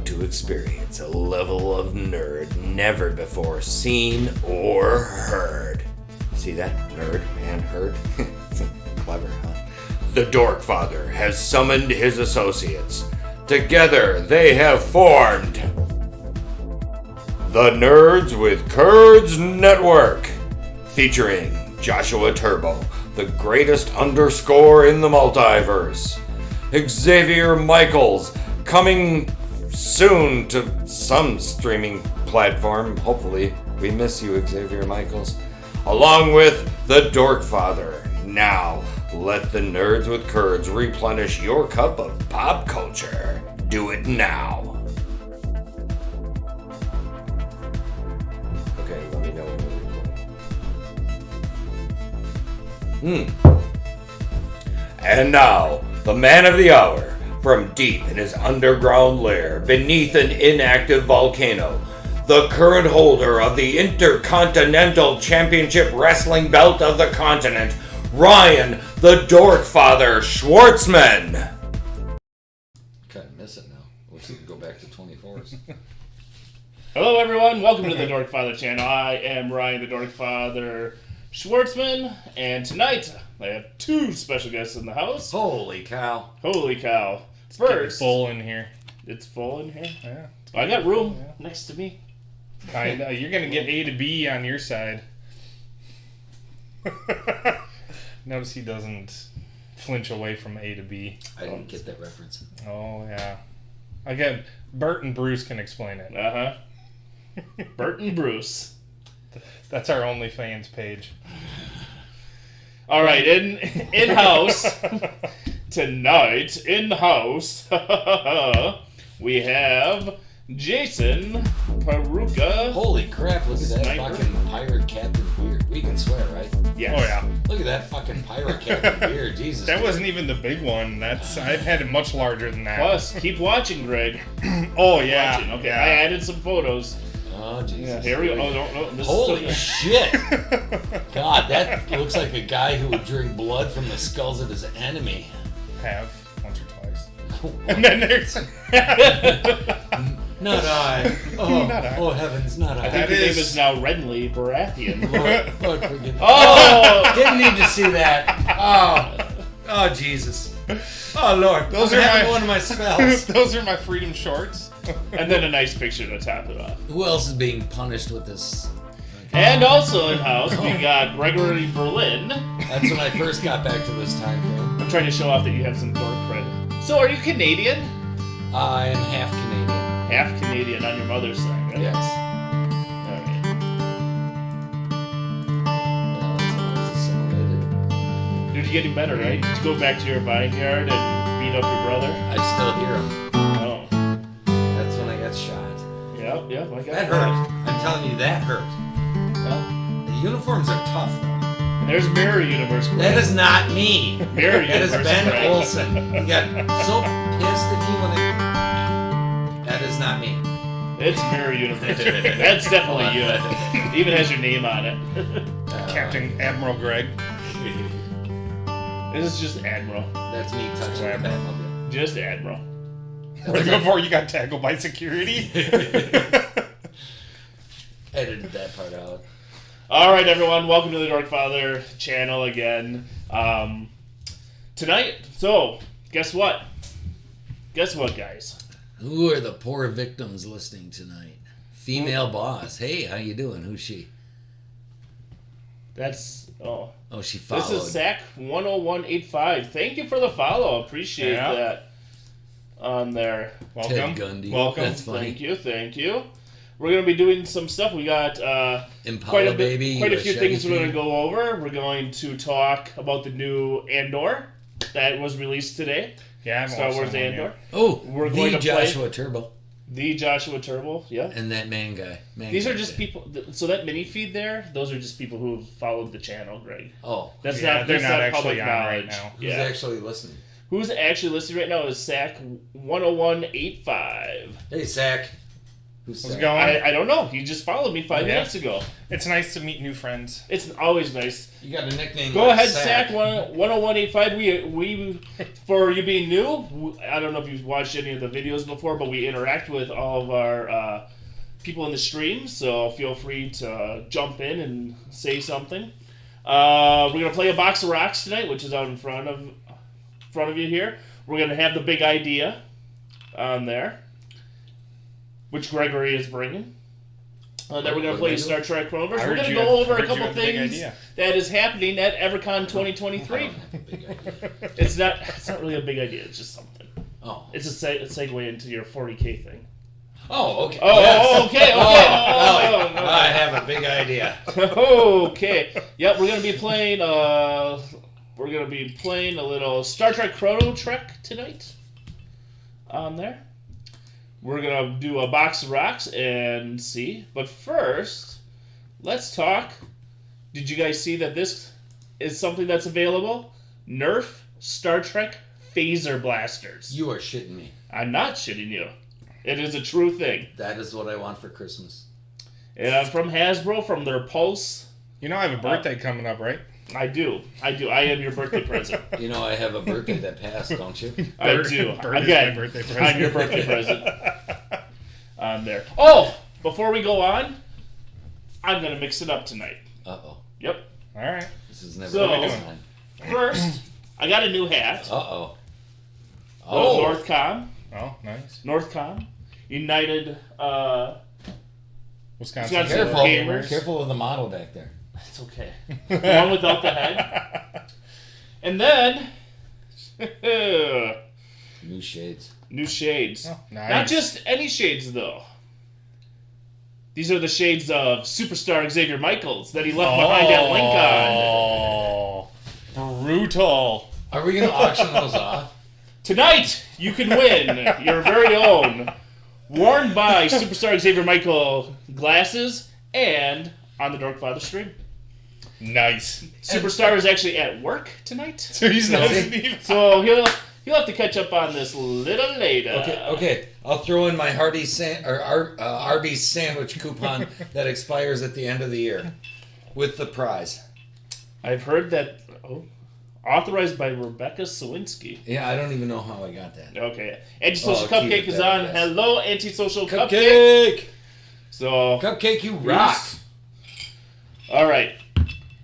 about to experience a level of nerd never before seen or heard. See that? Nerd and heard? Clever, huh? The Dorkfather has summoned his associates. Together, they have formed the Nerds with Curds Network, featuring Joshua Turbo, the greatest underscore in the multiverse. Xavier Michaels, coming soon to some streaming platform, hopefully. We miss you, Xavier Michaels. Along with the Dorkfather. Now, let the Nerds with Curds replenish your cup of pop culture. Do it now. Okay, let me know when we're recording. And now, the man of the hour, from deep in his underground lair, beneath an inactive volcano, the current holder of the Intercontinental Championship Wrestling Belt of the continent, Ryan the Dorkfather Schwartzman. Kind of miss it now. Wish we could go back to 24s. Hello everyone, welcome to the Dorkfather channel. I am Ryan the Dorkfather Schwartzman, and tonight I have two special guests in the house. Holy cow. Holy cow. It's First, full in here. it's full in here? Yeah. I got room next to me. I know. You're going to get A to B on your side. Notice he doesn't flinch away from A to B. I didn't get that reference. Oh, yeah. Again, Bert and Bruce can explain it. Uh-huh. Bert and Bruce. That's our OnlyFans page. All right, in-house, tonight, in-house, we have Jason Peroutka. Holy crap, look at that Sniper. fucking pirate captain beard. We can swear, right? Yes. Oh, yeah. Look at that fucking pirate captain beard. Jesus. That dude. wasn't even the big one. I've had it much larger than that. Plus, keep watching, Greg. Oh, yeah. Watching. Okay, Yeah. I added some photos. Oh, Jesus. Yeah, here we go. Oh, no, this Holy is shit. God, that looks like a guy who would drink blood from the skulls of his enemy. Have once or twice. And then there's... Not I. Oh, Not I. oh heavens, not I. I think That your name is- is now Renly Baratheon. Lord forgive me. Oh! Didn't need to see that. Oh, Jesus. Oh, Lord. Those I'm are having my- one of my spells. Those are my freedom shorts. And then a nice picture to top it off. Who else is being punished with this? And also in house, we got Gregory Berlin. That's when I first got back to this time frame. I'm trying to show off that you have some dork credit. So, are you Canadian? I am half Canadian. Half Canadian on your mother's side, right? Yes. Alright. Well, it's always assimilated. Dude, you're getting better, right? Did you go back to your vineyard and beat up your brother? I still hear him. Oh. That's when I got shot. Yep, I got That hurt. I'm telling you, that hurt. Well, The uniforms are tough, though. and there's Mirror Universe, Greg. That is not me. Mirror That is Universe, Ben Greg. Olson. He got so pissed at me when I... That is not me. It's Mirror Universe. That's definitely you. Even has your name on it. Captain Admiral Greg. This is just Admiral. That's me touching the Batmobile. Just Admiral. Before you got tackled by security. Edited that part out. Alright, everyone. Welcome to the Dorkfather channel again. Tonight, so, guess what? Guess what, guys? Who are the poor victims listening tonight? Female boss. Hey, how you doing? Who's she? That's, Oh, she followed. This is Sack 10185. Thank you for the follow. Appreciate Yeah. that on there. Welcome. Ted Gundy. Welcome. That's funny. Thank you. We're going to be doing some stuff. We got Impala baby. quite a or few Chevy things we're going to Feed. go over. We're going to talk about the new Andor that was released today. Yeah, Star Wars Andor. Oh, We're going the to play- Joshua Turbo. The Joshua Turbo, yeah. And that man guy. These are just people. So that mini feed there, those are just people who have followed the channel, Greg. Oh, That's Yeah, not. they're That's not not actually public on knowledge. right now. who's Yeah. actually listening? Who's actually listening right now is Sack 10185. Hey, Zach. Who's How's it Sack? going? I don't know. He just followed me 5 Yeah. minutes ago. It's nice to meet new friends. It's always nice. You got a nickname. Go like ahead, Sack. Sack 10185. We for you being new, I don't know if you've watched any of the videos before, but we interact with all of our people in the stream, so feel free to jump in and say something. We're gonna play a box of rocks tonight, which is out in front of you here. We're gonna have the big idea on there, which Gregory is bringing. Then we're going to play Star Trek Chrono-Trek. I We're heard going to you go had- over a heard you couple had the big things idea. that is happening at EverCon I 2023. don't have a big idea. It's not really a big idea. It's just something. Oh. It's a segue into your 40K thing. Oh, okay. Oh, Yes. okay. Oh, I have a big idea. Okay. Yep, we're going to be playing. We're going to be playing a little Star Trek Chrono-Trek tonight. On there. We're going to do a box of rocks and see. But first, let's talk. Did you guys see that this is something that's available? Nerf Star Trek Phaser Blasters. You are shitting me. I'm not shitting you. It is a true thing. That is what I want for Christmas. From Hasbro, from their Pulse. You know I have a birthday coming up, right? I do. I am your birthday present. You know I have a birthday that passed, don't you? I do. Bird is Again, my birthday present. I'm your birthday present. On there. Oh, before we go on, I'm going to mix it up tonight. Uh-oh. Yep. All right. This is never So- the time. First, I got a new hat. Uh-oh. Oh. Oh. Northcom. Oh, nice. Northcom. United, Wisconsin. Wisconsin. Careful. Gamers. Careful of the model back there. It's okay. One without the head. And then, New shades. new shades. Oh, nice. Not just any shades, though. These are the shades of superstar Xavier Michaels that he left behind at Lincoln. Oh, brutal. Are we going to auction those off? Tonight, you can win your very own worn by superstar Xavier Michael glasses and on the Dorkfather stream. Nice. Superstar is actually at work tonight, So he's not even. so he'll have to catch up on this a little later. Okay. I'll throw in my Arby's sandwich coupon that expires at the end of the year with the prize. I've heard that. Authorized by Rebecca Sawinski. Yeah, I don't even know how I got that. Okay. Antisocial Oh, keep Cupcake it is that on. way. Hello, Antisocial Cupcake. Cupcake! So, Cupcake, you rock! all right.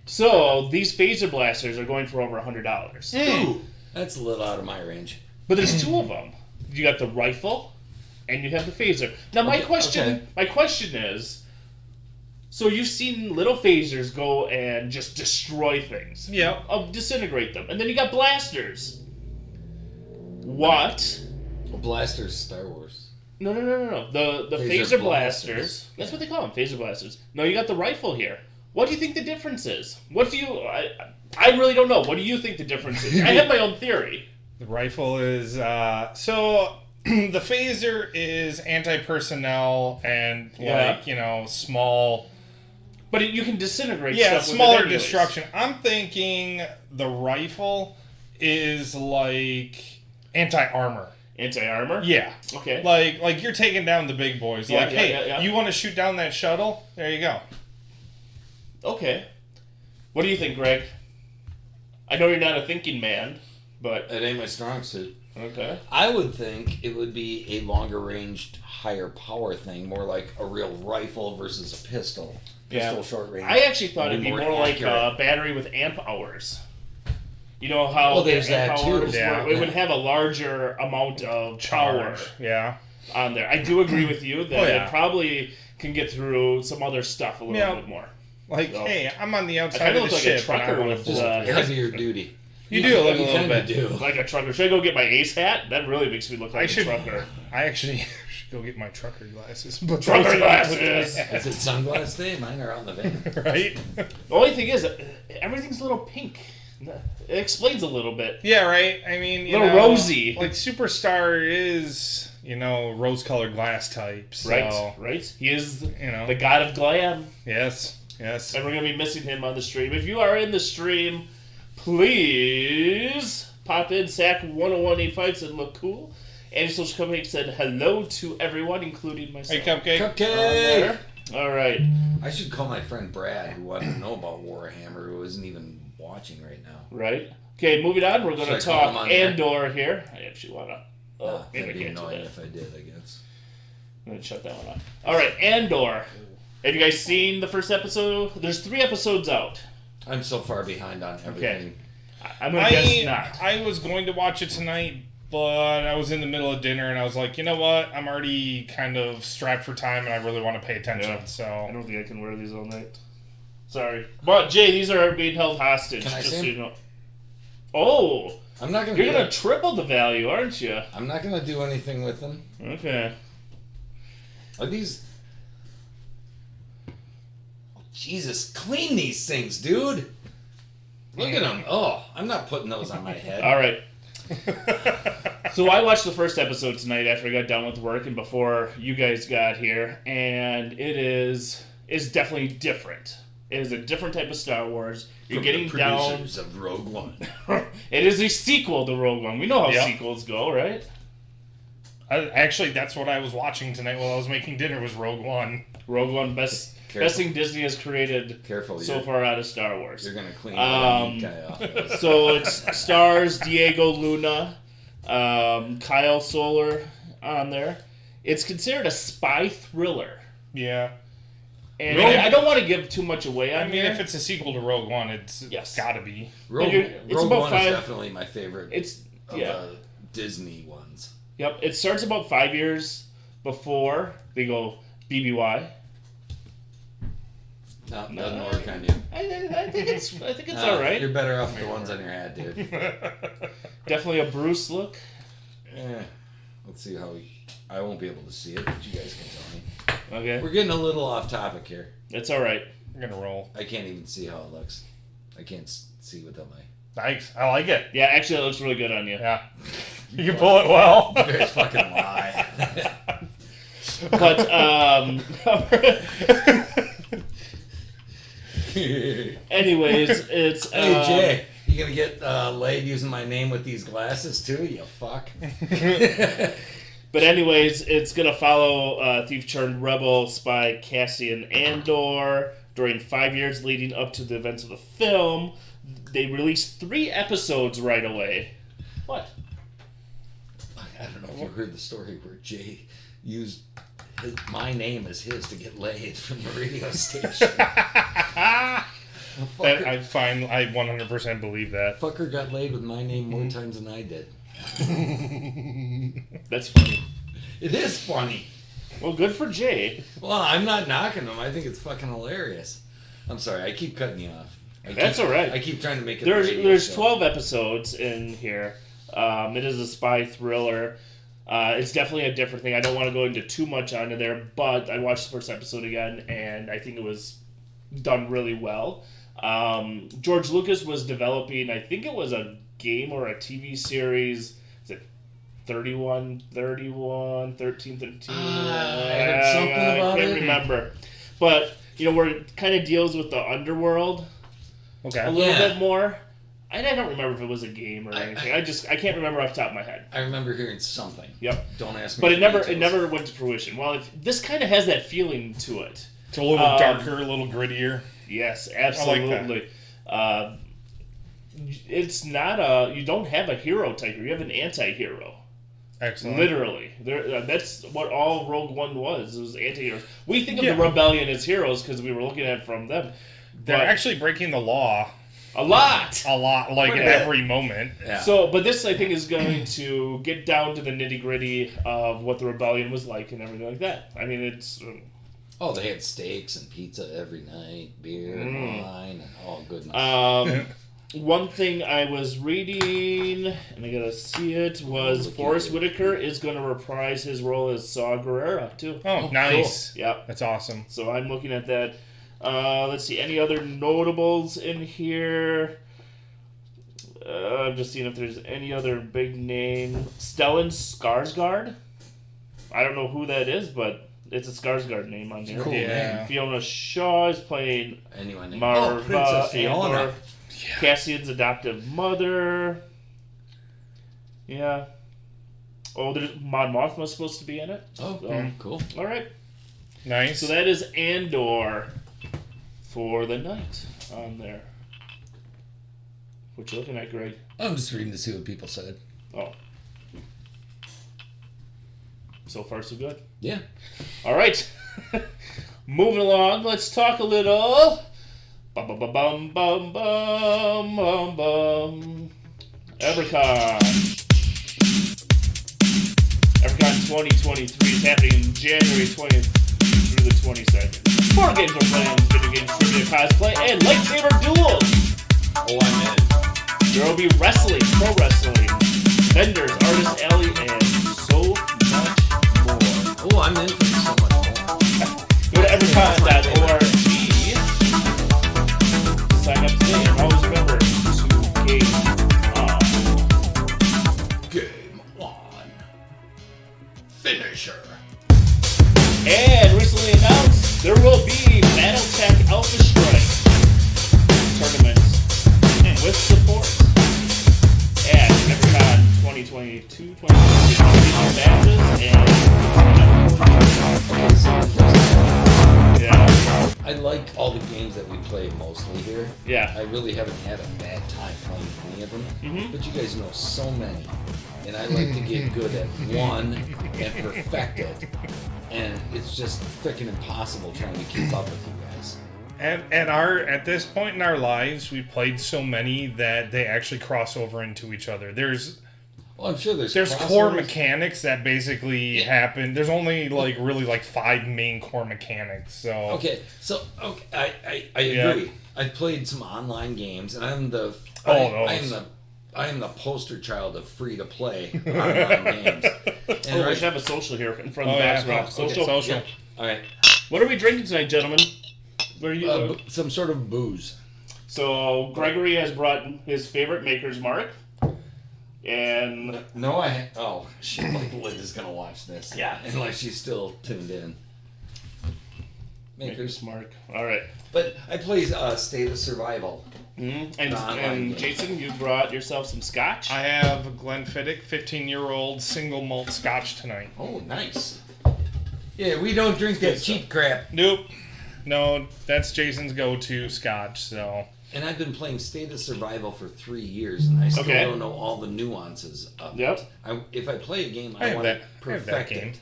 So, these phaser blasters are going for over $100. Ooh, that's a little out of my range. But there's two of them. You got the rifle, and you have the phaser. Now, my question is, so you've seen little phasers go and just destroy things. Yep. Disintegrate them. And then you got blasters. What? Well, Blaster's Star Wars. No. The Phaser phaser blasters. blasters. That's what they call them, phaser blasters. No, you got the rifle here. What do you think the difference is? What do you... I really don't know. What do you think the difference is? I have my own theory. The rifle is so the phaser is anti-personnel and Yeah. small. But you can disintegrate Yeah, stuff with it smaller anyways. destruction. I'm thinking the rifle is like anti-armor. Anti-armor? Yeah. Okay. Like you're taking down the big boys. Yeah, Like, yeah, hey, yeah. you want to shoot down that shuttle? There you go. Okay. What do you think, Greg? I know you're not a thinking man, but... It ain't my strong suit. Okay. I would think it would be a longer ranged, higher power thing, more like a real rifle versus a pistol. Pistol short range. I actually thought it'd be More more like a accurate. battery with amp hours. You know how Well, there's amp that too. hours Yeah. it would have a larger amount of power Yeah. on there. I do agree with you that Oh, yeah. it probably can get through some other stuff a little bit more. Like, So- hey, I'm on the I outside kind of of the look like a ship. and I trucker wanna with Just fly. heavier duty. You do look a You little kinda bit. do. like a trucker. Should I go get my ace hat? That really makes me look like I a should. trucker. I actually should go get my trucker glasses. But Trucker glasses! Is it sunglass day? Mine are on the van. Right? The only thing is, everything's a little pink. It explains a little bit. Yeah, right. I mean, you Little know, rosy. Like Superstar is, rose-colored glass type. So, Right? He is You know. the god of glam. Yes. And we're going to be missing him on the stream. If you are in the stream, please pop in. Sack 10185 said look cool. Andy Social Cupcake said hello to everyone, including myself. Hey, Cupcake. Cupcake! All right. I should call my friend Brad, who wanted to know about Warhammer, who isn't even watching right now. Right. Okay, moving on. We're going to Should I call him talk on there? Andor here. I actually want to... Oh, maybe that'd I be can't do annoying that. if I did, I guess. I'm going to shut that one off. All right, Andor. Have you guys seen the first episode? There's 3 episodes out. I'm so far behind on everything. I'm going to guess not. I was going to watch it tonight, but I was in the middle of dinner and I was like, you know what? I'm already kind of strapped for time and I really want to pay attention. Yeah. So I don't think I can wear these all night. Sorry. But, Jay, these are being held hostage. Can I just see so 'em? you know. Oh! I'm not gonna. You're going to triple the value, aren't you? I'm not gonna do anything with them. Okay. Are these? Oh, Jesus, clean these things, dude. Look at them. Oh, I'm not putting those on my head. All right. So I watched the first episode tonight after I got done with work and before you guys got here, and it's definitely different. It is a different type of Star Wars. You're From getting the down. producers of Rogue One. It is a sequel to Rogue One. We know how Yep. sequels go, right? actually, that's what I was watching tonight while I was making dinner was Rogue One. Rogue One, best thing Disney has created Careful, so far out of Star Wars. You're gonna clean Um, the guy off. This. So it stars Diego Luna, Kyle Soler on there. It's considered a spy thriller. Yeah. And Rogue- I don't want to give too much away on I mean, here. if it's a sequel to Rogue One, it's Yes. gotta be. Rogue, it's Rogue about One 5 is definitely my favorite It's of yeah. the Disney ones. Yep. It starts about 5 years before they go BBY. No, doesn't work on you. I think it's No, all right. You're better off with the ones on your head, dude. Definitely a Bruce look. Let's see how I won't be able to see it, but you guys can tell me. Okay. We're getting a little off topic here. It's all right. I'm gonna roll. I can't even see how it looks. I can't see without my. Nice. I like it. Yeah, actually, it looks really good on you. Yeah. You can pull it well. You guys fucking lie. But anyways, it's Hey Jay, you gonna get laid using my name with these glasses too? You fuck. But anyways, it's gonna follow thief-turned-rebel spy Cassian Andor during 5 years leading up to the events of the film. They released 3 episodes right away. What? I don't know if you heard the story where Jay used my name as his to get laid from the radio station. I find I 100% believe that. Fucker got laid with my name more times than I did. That's funny. It is funny. Well, good for Jay. Well, I'm not knocking them. I think it's fucking hilarious. I'm sorry. I keep cutting you off. That's all right. I keep trying to make it. There's 12 episodes in here. It is a spy thriller. It's definitely a different thing. I don't want to go into too much onto there, but I watched the first episode again, and I think it was done really well. George Lucas was developing, I think it was a game or a TV series. Is it 13, 13? I heard something about I it. can't remember. But, where it kind of deals with the underworld a Okay. little bit more. And I don't remember if it was a game or anything. I can't remember off the top of my head. I remember hearing something. Yep. Don't ask me. But for it details. never went to fruition. Well, this kind of has that feeling to it. It's a little darker, a little grittier. Yes, absolutely. It's not you don't have a hero type here. You have an anti-hero. Excellent. Literally. That's what all Rogue One was. It was anti-heroes. We think of the Rebellion as heroes because we were looking at it from them. They're But actually breaking the law a lot. like Quite a at bit. every moment. Yeah. But this, I think, is going to get down to the nitty-gritty of what the Rebellion was like and everything like that. I mean, it's... Oh, they had steaks and pizza every night, beer and wine, and all goodness. One thing I was reading, and I gotta see it, was Forrest Whitaker is going to reprise his role as Saw Gerrera, too. Oh, nice. Cool. Yep. That's awesome. So I'm looking at that. Let's see, any other notables in here? I'm just seeing if there's any other big name. Stellan Skarsgård? I don't know who that is, but it's a Skarsgård name on here. Cool Yeah. Fiona Shaw is playing Anyone? Marva Princess Fiona. Andor, Cassian's adoptive mother. Yeah. Oh, there's Mon Mothma's supposed to be in it. Oh, cool. All right. Nice. So that is Andor for the night on there. What you looking at, Greg? I'm just reading to see what people said. Oh. So far, so good. Yeah. All right. Moving along, let's talk a little. Bum bum bum bum bum bum bum bum. EverCon 2023 is happening in January 20th through the 22nd. Board games are playing, video games, trivia, cosplay, and lightsaber duels. Oh, I'm in. There will be wrestling, pro wrestling, vendors, artist alley, and so much more. Oh, I'm in for so much more. Go to evercon.org. Sign up today, and always remember to game on. Game on. Finisher. And recently announced, there will be Battletech Alpha Strike tournaments with support at EverCon 2022, 2023 matches and yeah. I like all the games that we play mostly here. Yeah. I really haven't had a bad time playing any of them. Mhm. But you guys know so many. And I like to get good at one and perfect it. And it's just freaking impossible trying to keep up with you guys. And at this point in our lives, we played so many that they actually cross over into each other. There's Well, I'm sure there's core crossovers. mechanics that basically happen. There's only really 5 main core mechanics. So Okay, so I agree. I played some online games, and I'm the I am the poster child of free to play online games. And We should have a social here in front of the Oh, box. yeah. Rock. Okay, Social. social. Yeah. All right, What are we drinking tonight, gentlemen? What are you? some sort of booze. So Gregory has brought his favorite Maker's Mark, and No, oh shit! Like Linda's gonna watch this. Yeah. unless she's still tuned in. Maker's Mark. All right. But I play State of Survival. And, The online and game. Jason, you brought yourself some scotch. I have Glenfiddich 15-year-old single malt scotch tonight. Oh, nice. Yeah, we don't drink that cheap crap. Nope. No, that's Jason's go-to scotch, so... And I've been playing State of Survival for 3 years, and I still Okay. don't know all the nuances of Yep. it. If I play a game, I I have want to that- I have that perfect game. it.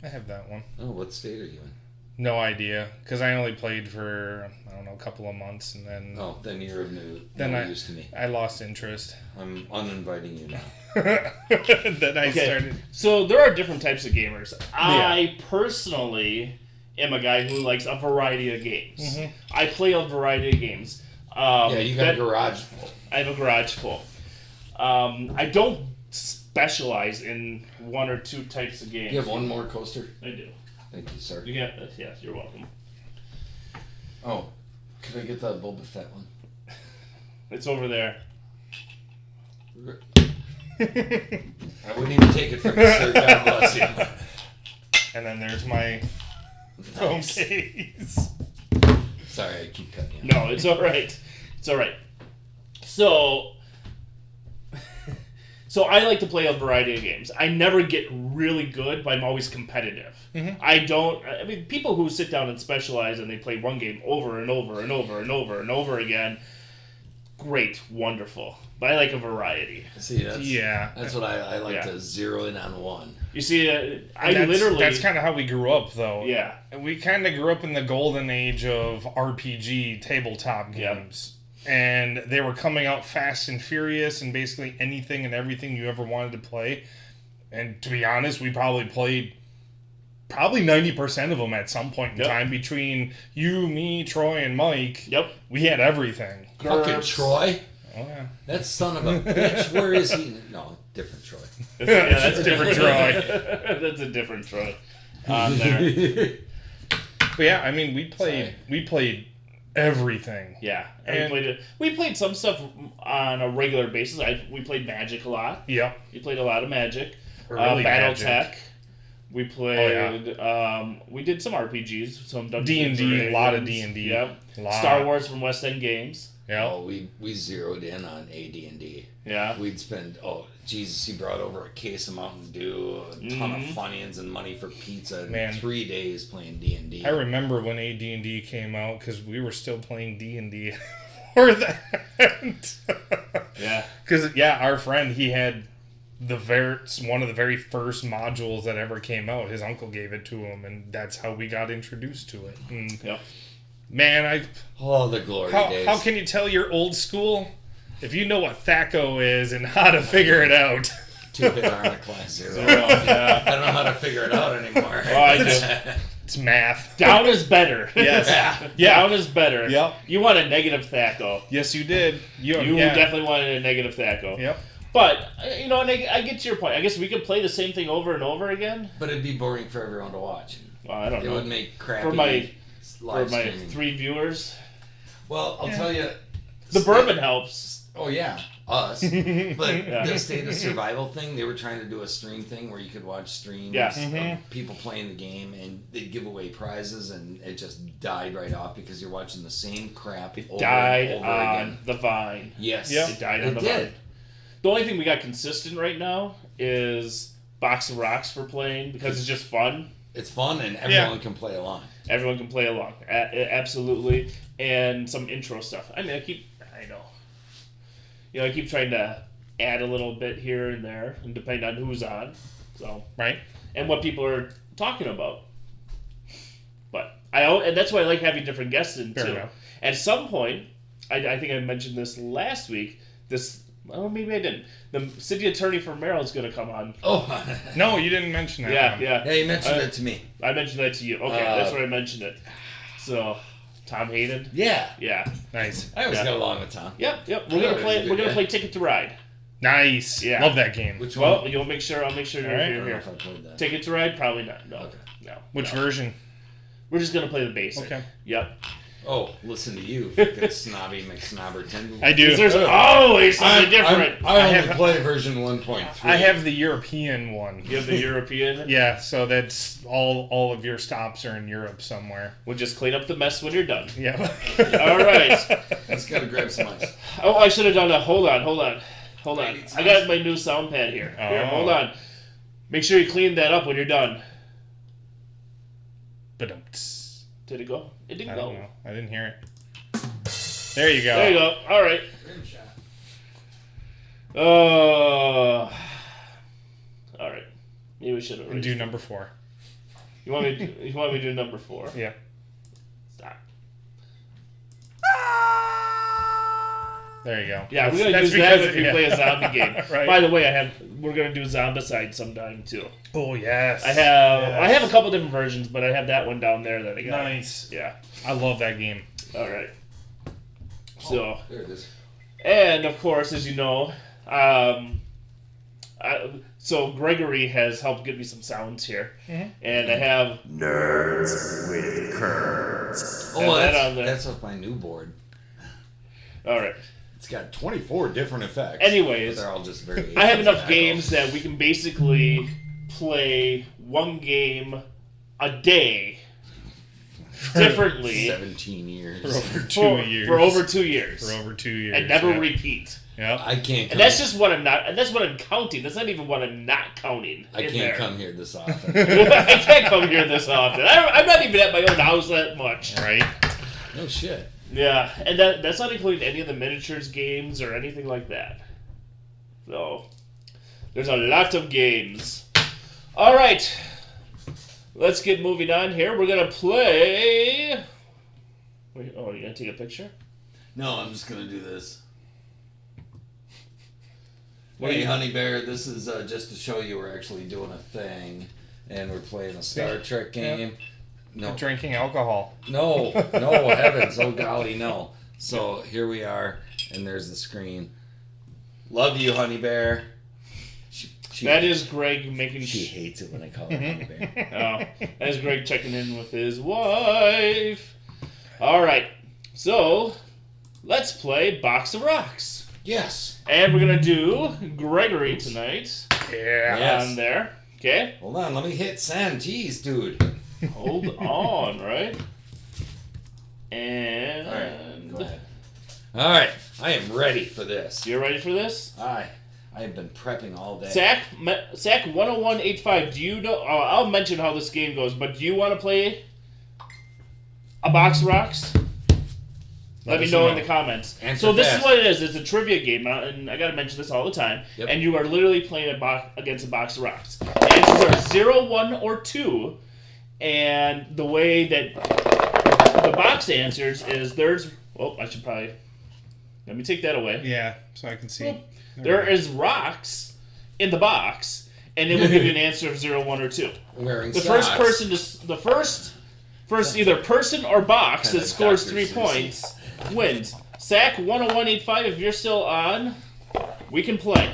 I have that one. Oh, what state are you in? No idea, because I only played for, I don't know, a couple of months, and then Oh, then you're of Then no I- use to me. I lost interest. I'm uninviting you now. Then I started... So there are different types of gamers. I personally am a guy who likes a variety of games. Mhm. I play a variety of games. Yeah, you got a garage full. I have a garage full. I don't specialize in one or two types of games. You have one more coaster? I do. Thank you, sir. You get yes, you're welcome. Oh, can I get the Boba Fett one? It's over there. I wouldn't even take it from you, sir. God bless you. And then there's my phone Nice. case. Sorry, I keep cutting you. No, it's all right. It's all right. So I like to play a variety of games. I never get really good, but I'm always competitive. Mhm. I mean, people who sit down and specialize and they play one game over and over and over and over and over again, great, wonderful. But I like a variety. See, that's what I like Yeah. to zero in on one. You see, That's kind of how we grew up, though. Yeah. We kind of grew up in the golden age of RPG tabletop Yeah. games. And they were coming out fast and furious and basically anything and everything you ever wanted to play. And to be honest, we probably played 90% of them at some point in Yep. time. Between you, me, Troy, and Mike, Yep. we had everything. Fucking GURPS. Troy. Oh, yeah. That son of a bitch. Where is he? No, different Troy. Yeah, that's a Different Troy. That's a different Troy on there. But yeah, I mean, we played everything. Yeah, And- we played some stuff on a regular basis. We played Magic a lot. Yep. We played a lot of Magic. Early Magic. Battletech. We played. We did some RPGs, some Dungeons and D&D, a lot of Dragons. D&D. Yep. Lot. Star Wars from West End Games. Yeah. Oh, we zeroed in on AD&D. Yeah. We'd spend Jesus, he brought over a case of Mountain Dew, a ton of Funyuns, and money for pizza. And 3 days playing D&D. I remember when AD&D came out because we were still playing D&D for that. Yeah. Because our friend, he had one of the very first modules that ever came out. His uncle gave it to him, and that's how we got introduced to it. And Yep. Man, the glory days. How can you tell you're old school if you know what THAC0 is and how to figure it out? 2-hit armor class 0. Yeah. I don't know how to figure it out anymore. Oh, I do. It's math. Down is better. Yes. Down is better. Yep. You want a negative THAC0. Yes, you did. You definitely wanted a negative THAC0. Yep. But, and I get to your point. I guess we could play the same thing over and over again. But it'd be boring for everyone to watch. Well, I don't know. It would make crappy For my live streaming. 3 viewers. Well, I'll tell you. The bourbon helps. Oh, yeah. Us. But the State of Survival thing, they were trying to do a stream thing where you could watch streams of people playing the game and they'd give away prizes, and it just died right off because you're watching the same crap over Died and over on again. the vine. Yes. Yep. It died on the vine. The only thing we got consistent right now is Box of Rocks for playing because it's just fun. It's fun and everyone can play along. Everyone can play along. Absolutely. And some intro stuff. I mean, I keep trying to add a little bit here and there, and depending on who's on. So Right. And what people are talking about. And that's why I like having different guests in too. At some point, I think I mentioned this last week. Maybe I didn't. The city attorney for Maryland's going to come on. Oh, no, you didn't mention that. Yeah, you mentioned it to me. I mentioned that to you. Okay, that's where I mentioned it. So, Tom Hayden. Yeah. Nice. I always got along with Tom. Yep. We're gonna play. We're gonna play Ticket to Ride. Nice. Yeah. Love that game. Which one? Well, I'll make sure you're I don't know here. if I played that. Ticket to Ride? Probably not. No. Okay. No. Which version? We're just gonna play the basic. Okay. Yep. Oh, listen to you, fucking snobby McSnobberton. I do. There's always something different. I only play version 1.3. I have the European one. You have the European? Yeah, so that's all of your stops are in Europe somewhere. We'll just clean up the mess when you're done. Yeah. All right. Just gotta grab some ice. Oh, I should have done that. Hold on. I got my new sound pad here. Here, hold on. Make sure you clean that up when you're done. Did it go? It didn't I go. don't know. I didn't hear it. There you go. There you go. All right. All right. Maybe we should have. Do number 4. You want me to do number 4? Yeah. Stop. There you go. Yeah, we're gonna use that if we play a zombie game. Right. By the way, we're gonna do Zombicide sometime too. Oh yes. I have a couple different versions, but I have that one down there that I got. Nice. Yeah. I love that game. All right. So there it is. And of course, as you know, so Gregory has helped get me some sounds here, and I have Nerds with Curves. Oh, that's off my new board. All right. It's got 24 different effects. Anyways, but they're all just variations. I have enough games that we can basically play one game a day differently. 17 years. For over 2 years. For over 2 years. For over 2 years. And never repeat. Yep. I can't. And that's just what I'm not. And that's what I'm counting. That's not even what I'm not counting. I can't come here this often. I can't come here this often. I'm not even at my own house that much. Right. No shit. Yeah, and that's not including any of the miniatures games or anything like that. So, there's a lot of games. All right, let's get moving on here. We're gonna play. Wait, you gonna take a picture? No, I'm just gonna do this. Hey, Honey Bear, this is just to show you we're actually doing a thing, and we're playing a Star Trek game. Yeah. No. Drinking alcohol. No, heavens, oh golly, no. So here we are, and there's the screen. Love you, Honey Bear. That is Greg making. She hates it when I call her Honey Bear. Oh, that is Greg checking in with his wife. All right, so let's play Box of Rocks. Yes. And we're gonna do Gregory tonight. Yeah. Yes. On there. Okay. Hold on, let me hit send. Jeez, dude. Hold on, right? And all right, go ahead. All right, I am ready for this. You're ready for this? I I've been prepping all day. Zach 10185. Do you know? I'll mention how this game goes, but do you want to play a box of rocks? Let me know in the comments. Answer so this fast. is what it is. It's a trivia game, and I got to mention this all the time. Yep. And you are literally playing against a box of rocks. The answers are 0, 1, or 2. And the way that the box answers is there's... Oh, I should probably... Let me take that away. Yeah, so I can see. There is rocks in the box, and it will give you an answer of 0, 1, or 2. Wearing The socks. first person to... The first either person or box Kinda that scores Dr. 3 Seuss. points wins. Sack 10185, if you're still on, we can play.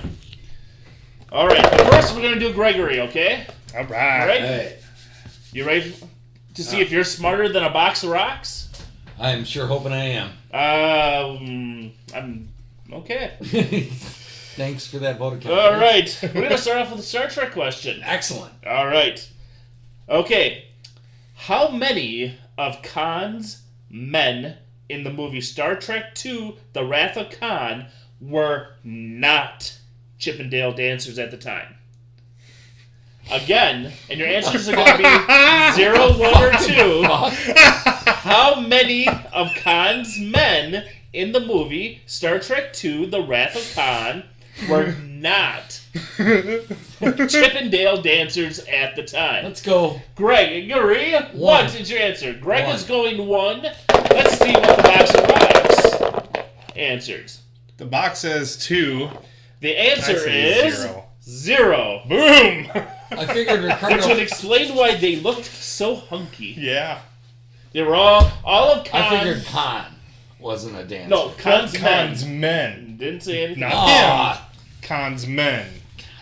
Alright, but first we're going to do Gregory, okay? All right. Alright? Hey, You ready to see if you're smarter than a box of rocks? I'm sure hoping I am. I'm... Okay. Thanks for that vote of confidence. Alright, we're going to start off with a Star Trek question. Excellent. Alright. Okay. How many of Khan's men in the movie Star Trek II, The Wrath of Khan, were not Chippendale dancers at the time? Again, and your answers are going to be 0, 1, or 2. How many of Khan's men in the movie Star Trek II, The Wrath of Khan, were not Chippendale dancers at the time? Let's go. Gregory, what is your answer? Greg One. is going 1. Let's see what the box of rocks answers. The box says 2. The answer I say is 0. 0. Boom! I figured Which would Ricardo. explain why they looked so hunky. Yeah. They were all of Khan. I figured Khan wasn't a dancer. No, Khan's Khan's men. men. Didn't say anything. Not Ah, him. Khan's men.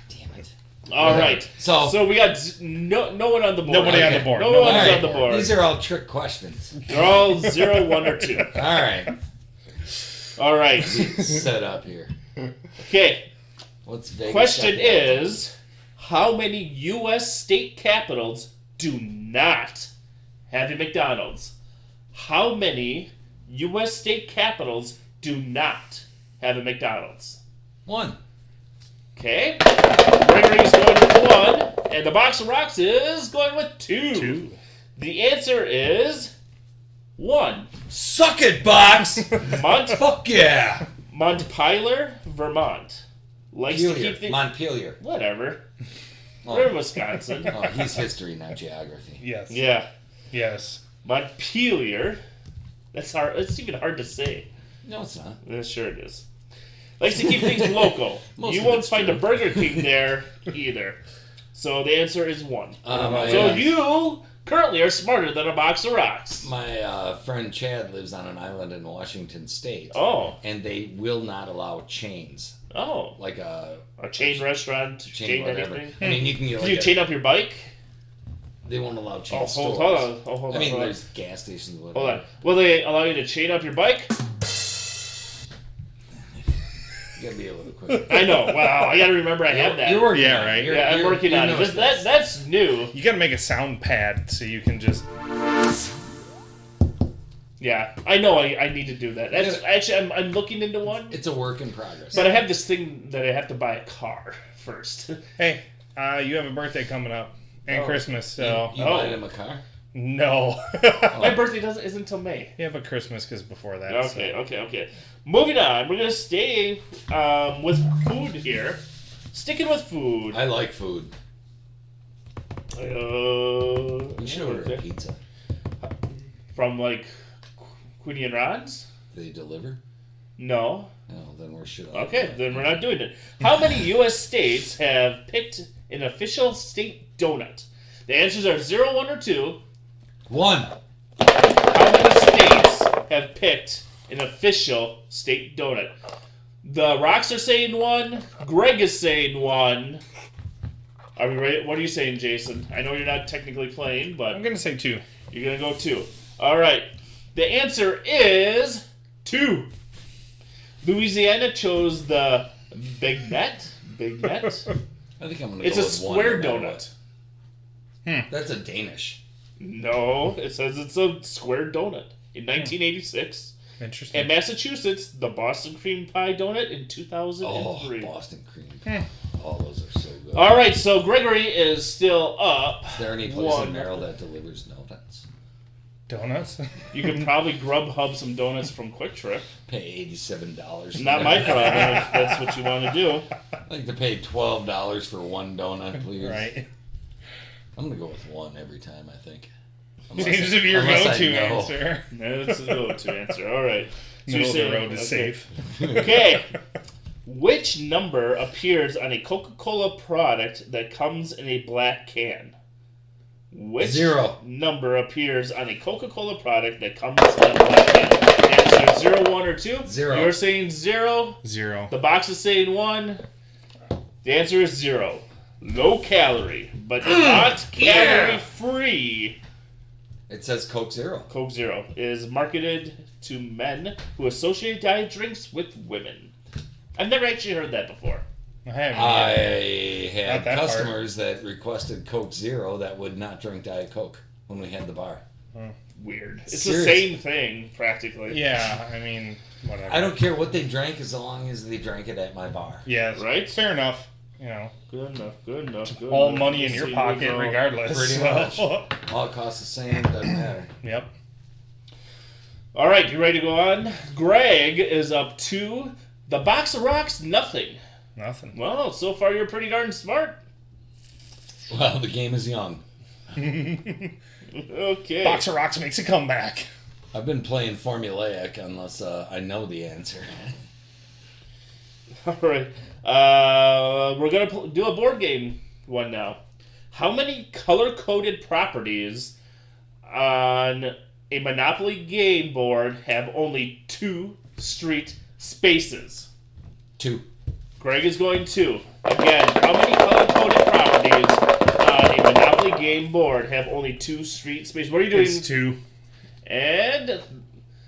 damn it. All right. So we got no one on the board. Nobody on Okay. the board. No Nobody one's All on the board. These are all trick questions. They're all 0, 1, or 2. All right. All right. Set up here. Okay. What's Vegas? Question got the answer? is, how many U.S. state capitals do not have a McDonald's? How many U.S. state capitals do not have a McDonald's? 1. Okay. Gregory's going with 1, and the box of rocks is going with 2. 2. The answer is 1. Suck it, box. Fuck yeah. Montpelier, Vermont. Likes to keep things... Montpelier. Whatever. Oh. We're in Wisconsin. Oh, he's history, not geography. Yes. Yeah. Yes. Montpelier. That's hard. It's even hard to say. No, it's not. Yeah, sure it is. Likes to keep things local. Most You of won't it's find true. a Burger King there either. So the answer is 1. My, So you currently are smarter than a box of rocks. my friend Chad lives on an island in Washington State. Oh. And they will not allow chains. Oh. Like a chain restaurant, chain whatever. anything. I mean, you can get Can you like chain up your bike? they won't allow chain Oh, stores. hold on. Oh, hold I on. mean, hold on. there's gas stations. Whatever. Hold on. Will they allow you to chain up your bike? You gotta be a little quick. I know. Wow. I gotta remember I have that. You're working Yeah, on it. right. You're- Yeah, I'm you're- working you're on it. doing That's new. You gotta make a sound pad so you can just. Yeah, I know. I need to do that. That's actually I'm looking into one, It's a work in progress. but I have this thing that I have to buy a car first. Hey, you have a birthday coming up and Oh. Christmas, so you buying him a car? no. My birthday isn't until May. You have a Christmas because before that. Okay, okay. Moving on, we're gonna stay with food here. Sticking with food. I like food. We should order a pizza. From like Queenie and Ron's. They deliver? No. No, then we're shit. Okay, then we're not doing it. How many U.S. states have picked an official state donut? The answers are 0, 1, or 2. 1. How many states have picked an official state donut? The Rocks are saying 1. Greg is saying 1. Are we ready? What are you saying, Jason? I know you're not technically playing, but I'm gonna say 2. you're going to go 2. All right. The answer is 2. Louisiana chose the Big Net. Big Net. I think I'm gonna It's go a with 1 square no matter donut. what. That's a Danish. No, it says it's a square donut in 1986. Interesting. In Massachusetts, the Boston cream pie donut in 2003. Boston cream. Oh, those are so good. All right, so Gregory is still up. Is there any place in Merrill that delivers donuts? Donuts? You could probably Grubhub some donuts from Quick Trip. Pay $87. Not my problem if that's what you want to do. I'd like to pay $12 for one donut, please. Right. I'm going to go with one every time, I think. Seems to be your unless I go-to know. answer. That's the go-to answer. All right. So Middle of you're the saying- road is okay. safe. Okay. Which number appears on a Coca-Cola product that comes in a black can? Which 0. number appears on a Coca-Cola product that comes in a black can? The answer is 0, 1, or 2? 0. You're saying 0. 0. The box is saying 1. The answer is 0. Low calorie, but not calorie free. It says Coke Zero. Coke Zero is marketed to men who associate diet drinks with women. I've never actually heard that before. I haven't. I had Not that customers that requested Coke Zero that would not drink Diet Coke when we had the bar. Weird. It's Serious. the same thing, practically. Yeah, I mean, whatever. I don't care what they drank as long as they drank it at my bar. Yeah, Right? fair enough. You know, Good enough, good enough, good all enough. money in your See, pocket, we'll go- regardless. Pretty so- much. All costs the same, doesn't matter. Yep. All right, you ready to go on? Greg is up 2. The box of rocks, nothing. Nothing. Well, so far you're pretty darn smart. Well, the game is young. Okay. Box of Rocks makes a comeback. I've been playing formulaic unless I know the answer. All right. We're going to do a board game one now. How many color-coded properties on a Monopoly game board have only 2 street spaces? 2. Greg is going 2. Again, how many color-coded properties on a Monopoly game board have only 2 street spaces? What are you doing? It's 2. And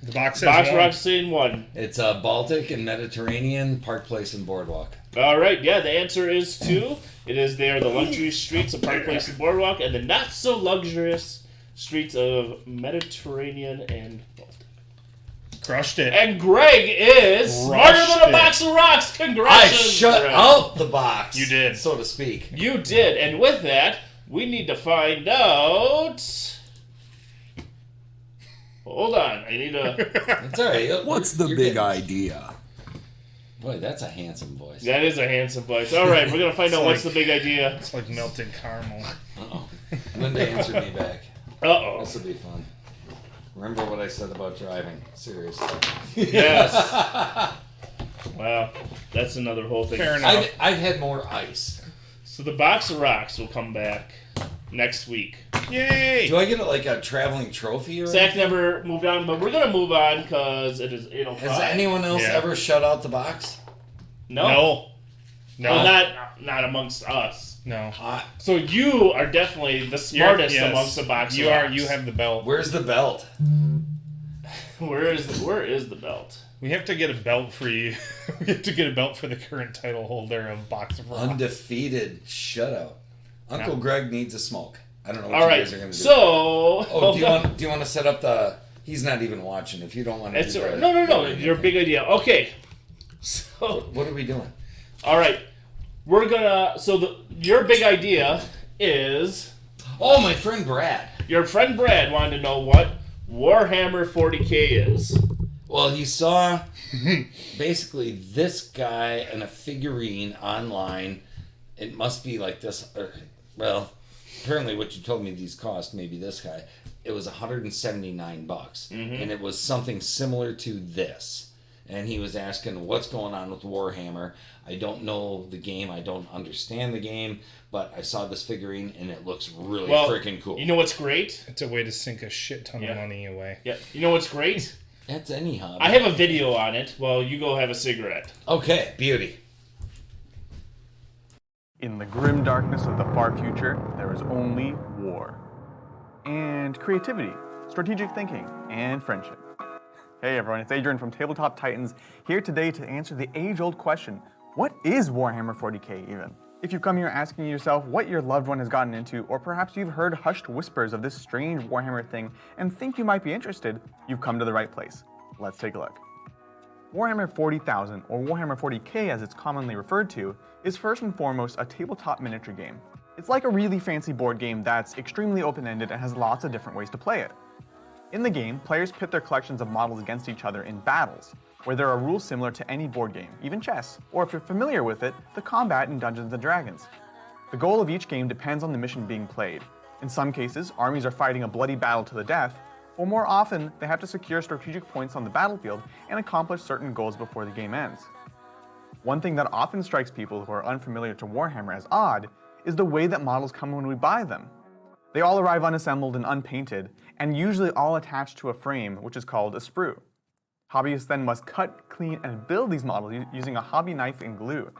The box says Box 1. Rock's saying 1. It's Baltic and Mediterranean, Park Place and Boardwalk. All right, yeah, the answer is 2. It is there, the luxury streets of Park Place and Boardwalk, and the not-so-luxurious streets of Mediterranean and Baltic. Crushed it. And Greg is smarter than a it. box of rocks. I Congratulations, shut Greg. out the box. You did. So to speak. You did, and with that, we need to find out... Hold on, I need to... It's all right. What's the You're big getting- idea? Boy, that's a handsome voice. That is a handsome voice. All right, we're going to find out what's the big idea. It's like melted caramel. Uh-oh. Linda answered me back. Uh-oh. This will be fun. Remember what I said about driving. Seriously. Yes. Wow, that's another whole thing. Fair enough. I've had more ice. So the box of rocks will come back next week. Yay! Do I get like a traveling trophy or Zach anything? never moved on, but we're gonna move on because it is 8:05. Has anyone else Yeah. ever shut out the box? No, No. Well, not amongst us. No. Hot. So you are definitely the smartest Yes. amongst the box. You of are. rocks. You have the belt. Where's the belt? Where is the belt? We have to get a belt for you. We have to get a belt for the current title holder of Box of Rocks. Undefeated shutout. Uncle Greg needs a smoke. I don't know what All you right. guys are going to do. So Oh, do you want to set up the? He's not even watching. If you don't want to, it's do the- no. Your big idea. Okay. So What are we doing? all right, we're gonna. So your big idea is Oh, my friend Brad. your friend Brad wanted to know what Warhammer 40K is. Well, he saw basically this guy and a figurine online. It must be like this. Well, apparently what you told me these cost, maybe this guy, it was $179. And it was something similar to this. And he was asking what's going on with Warhammer. I don't know the game. I don't understand the game. But I saw this figurine and it looks really freaking cool. You know what's great? It's a way to sink a shit ton of money away. Yeah. You know what's great? That's any hobby. I have a video on it. Well, you go have a cigarette. Okay, beauty. In the grim darkness of the far future, there is only war. And creativity, strategic thinking, and friendship. Hey everyone, it's Adrian from Tabletop Titans, here today to answer the age-old question, what is Warhammer 40K even? If you've come here asking yourself what your loved one has gotten into, or perhaps you've heard hushed whispers of this strange Warhammer thing and think you might be interested, you've come to the right place. let's take a look. Warhammer 40,000, or Warhammer 40k as it's commonly referred to, is first and foremost a tabletop miniature game. It's like a really fancy board game that's extremely open-ended and has lots of different ways to play it. In the game, players pit their collections of models against each other in battles, where there are rules similar to any board game, even chess, or if you're familiar with it, the combat in Dungeons & Dragons. The goal of each game depends on the mission being played. In some cases, armies are fighting a bloody battle to the death, or more often, they have to secure strategic points on the battlefield and accomplish certain goals before the game ends. One thing that often strikes people who are unfamiliar to Warhammer as odd is the way that models come when we buy them. They all arrive unassembled and unpainted, and usually all attached to a frame, which is called a sprue. Hobbyists then must cut, clean, and build these models using a hobby knife and glue.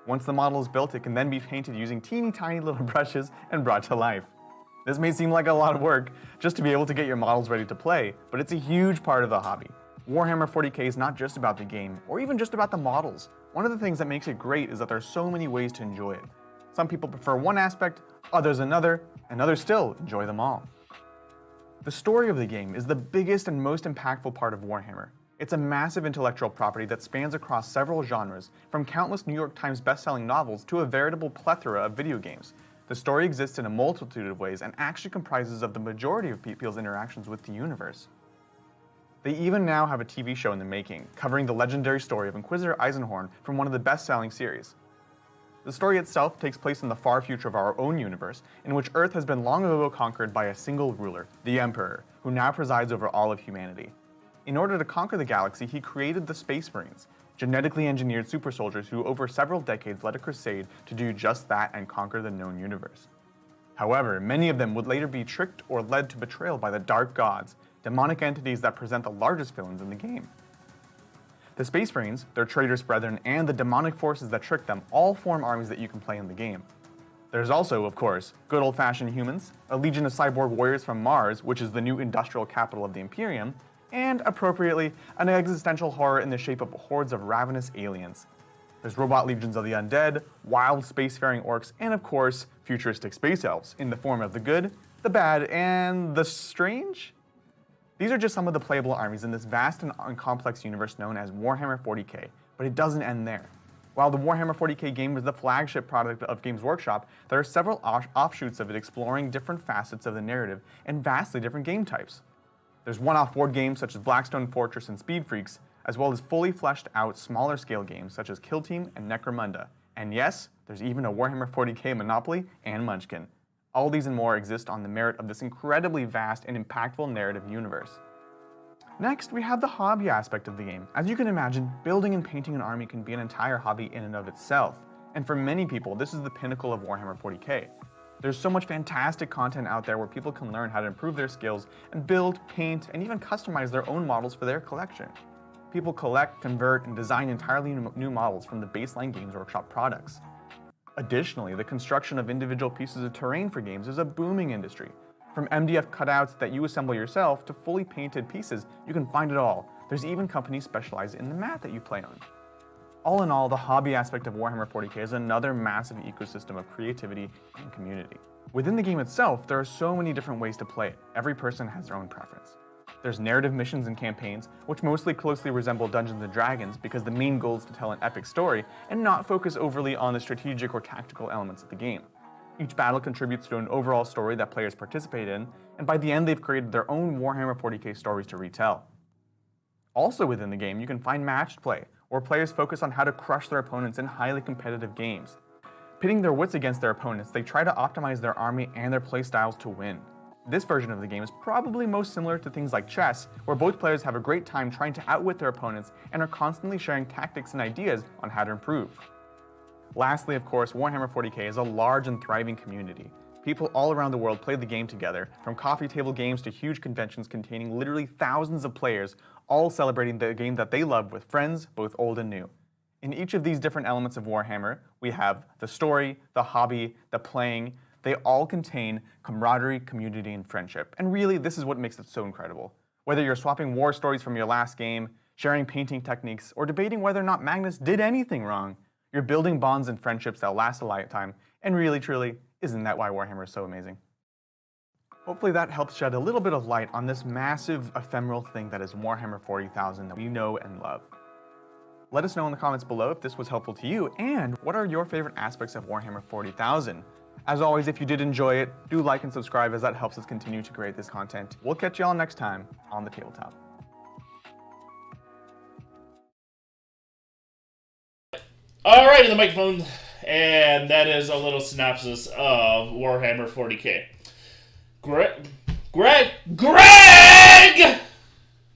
Once the model is built, it can then be painted using teeny tiny little brushes and brought to life. This may seem like a lot of work just to be able to get your models ready to play, but it's a huge part of the hobby. Warhammer 40k is not just about the game, or even just about the models. One of the things that makes it great is that there are so many ways to enjoy it. Some people prefer one aspect, others another, and others still enjoy them all. The story of the game is the biggest and most impactful part of Warhammer. It's a massive intellectual property that spans across several genres, from countless New York Times best-selling novels to a veritable plethora of video games. The story exists in a multitude of ways and actually comprises of the majority of people's interactions with the universe. They even now have a TV show in the making, covering the legendary story of Inquisitor Eisenhorn from one of the best-selling series. The story itself takes place in the far future of our own universe, in which Earth has been long ago conquered by a single ruler, the Emperor, who now presides over all of humanity. In order to conquer the galaxy, he created the Space Marines, genetically engineered super soldiers who over several decades led a crusade to do just that and conquer the known universe. However, many of them would later be tricked or led to betrayal by the Dark Gods, demonic entities that present the largest villains in the game. The Space Marines, their traitorous brethren, and the demonic forces that trick them all form armies that you can play in the game. There's also, of course, good old-fashioned humans, a legion of cyborg warriors from Mars, which is the new industrial capital of the Imperium, and, appropriately, an existential horror in the shape of hordes of ravenous aliens. There's robot legions of the undead, wild spacefaring orcs, and of course, futuristic space elves, in the form of the good, the bad, and the strange? These are just some of the playable armies in this vast and complex universe known as Warhammer 40k, but it doesn't end there. While the Warhammer 40k game was the flagship product of Games Workshop, there are several offshoots of it exploring different facets of the narrative and vastly different game types. There's one-off board games such as Blackstone Fortress and Speed Freaks, as well as fully fleshed out smaller scale games such as Kill Team and Necromunda. And yes, there's even a Warhammer 40k Monopoly and Munchkin. All these and more exist on the merit of this incredibly vast and impactful narrative universe. Next, we have the hobby aspect of the game. As you can imagine, building and painting an army can be an entire hobby in and of itself. And for many people, this is the pinnacle of Warhammer 40k. There's so much fantastic content out there where people can learn how to improve their skills and build, paint, and even customize their own models for their collection. People collect, convert, and design entirely new models from the baseline Games Workshop products. Additionally, the construction of individual pieces of terrain for games is a booming industry. From MDF cutouts that you assemble yourself to fully painted pieces, you can find it all. There's even companies specialized in the mat that you play on. All in all, the hobby aspect of Warhammer 40k is another massive ecosystem of creativity and community. Within the game itself, there are so many different ways to play it. Every person has their own preference. There's narrative missions and campaigns, which mostly closely resemble Dungeons & Dragons because the main goal is to tell an epic story and not focus overly on the strategic or tactical elements of the game. Each battle contributes to an overall story that players participate in, and by the end they've created their own Warhammer 40k stories to retell. Also within the game, you can find matched play, where players focus on how to crush their opponents in highly competitive games. Pitting their wits against their opponents, they try to optimize their army and their playstyles to win. This version of the game is probably most similar to things like chess, where both players have a great time trying to outwit their opponents and are constantly sharing tactics and ideas on how to improve. Lastly, of course, Warhammer 40k is a large and thriving community. People all around the world play the game together, from coffee table games to huge conventions containing literally thousands of players, all celebrating the game that they love with friends, both old and new. In each of these different elements of Warhammer, we have the story, the hobby, the playing. They all contain camaraderie, community, and friendship. And really, this is what makes it so incredible. Whether you're swapping war stories from your last game, sharing painting techniques, or debating whether or not Magnus did anything wrong, you're building bonds and friendships that last a lifetime, and really, truly, isn't that why Warhammer is so amazing? Hopefully that helps shed a little bit of light on this massive ephemeral thing that is Warhammer 40,000 that we know and love. Let us know in the comments below if this was helpful to you, and what are your favorite aspects of Warhammer 40,000? As always, if you did enjoy it, do like and subscribe as that helps us continue to create this content. We'll catch y'all next time on the tabletop. All right, in the microphone, and that is a little synopsis of Warhammer 40K. Greg!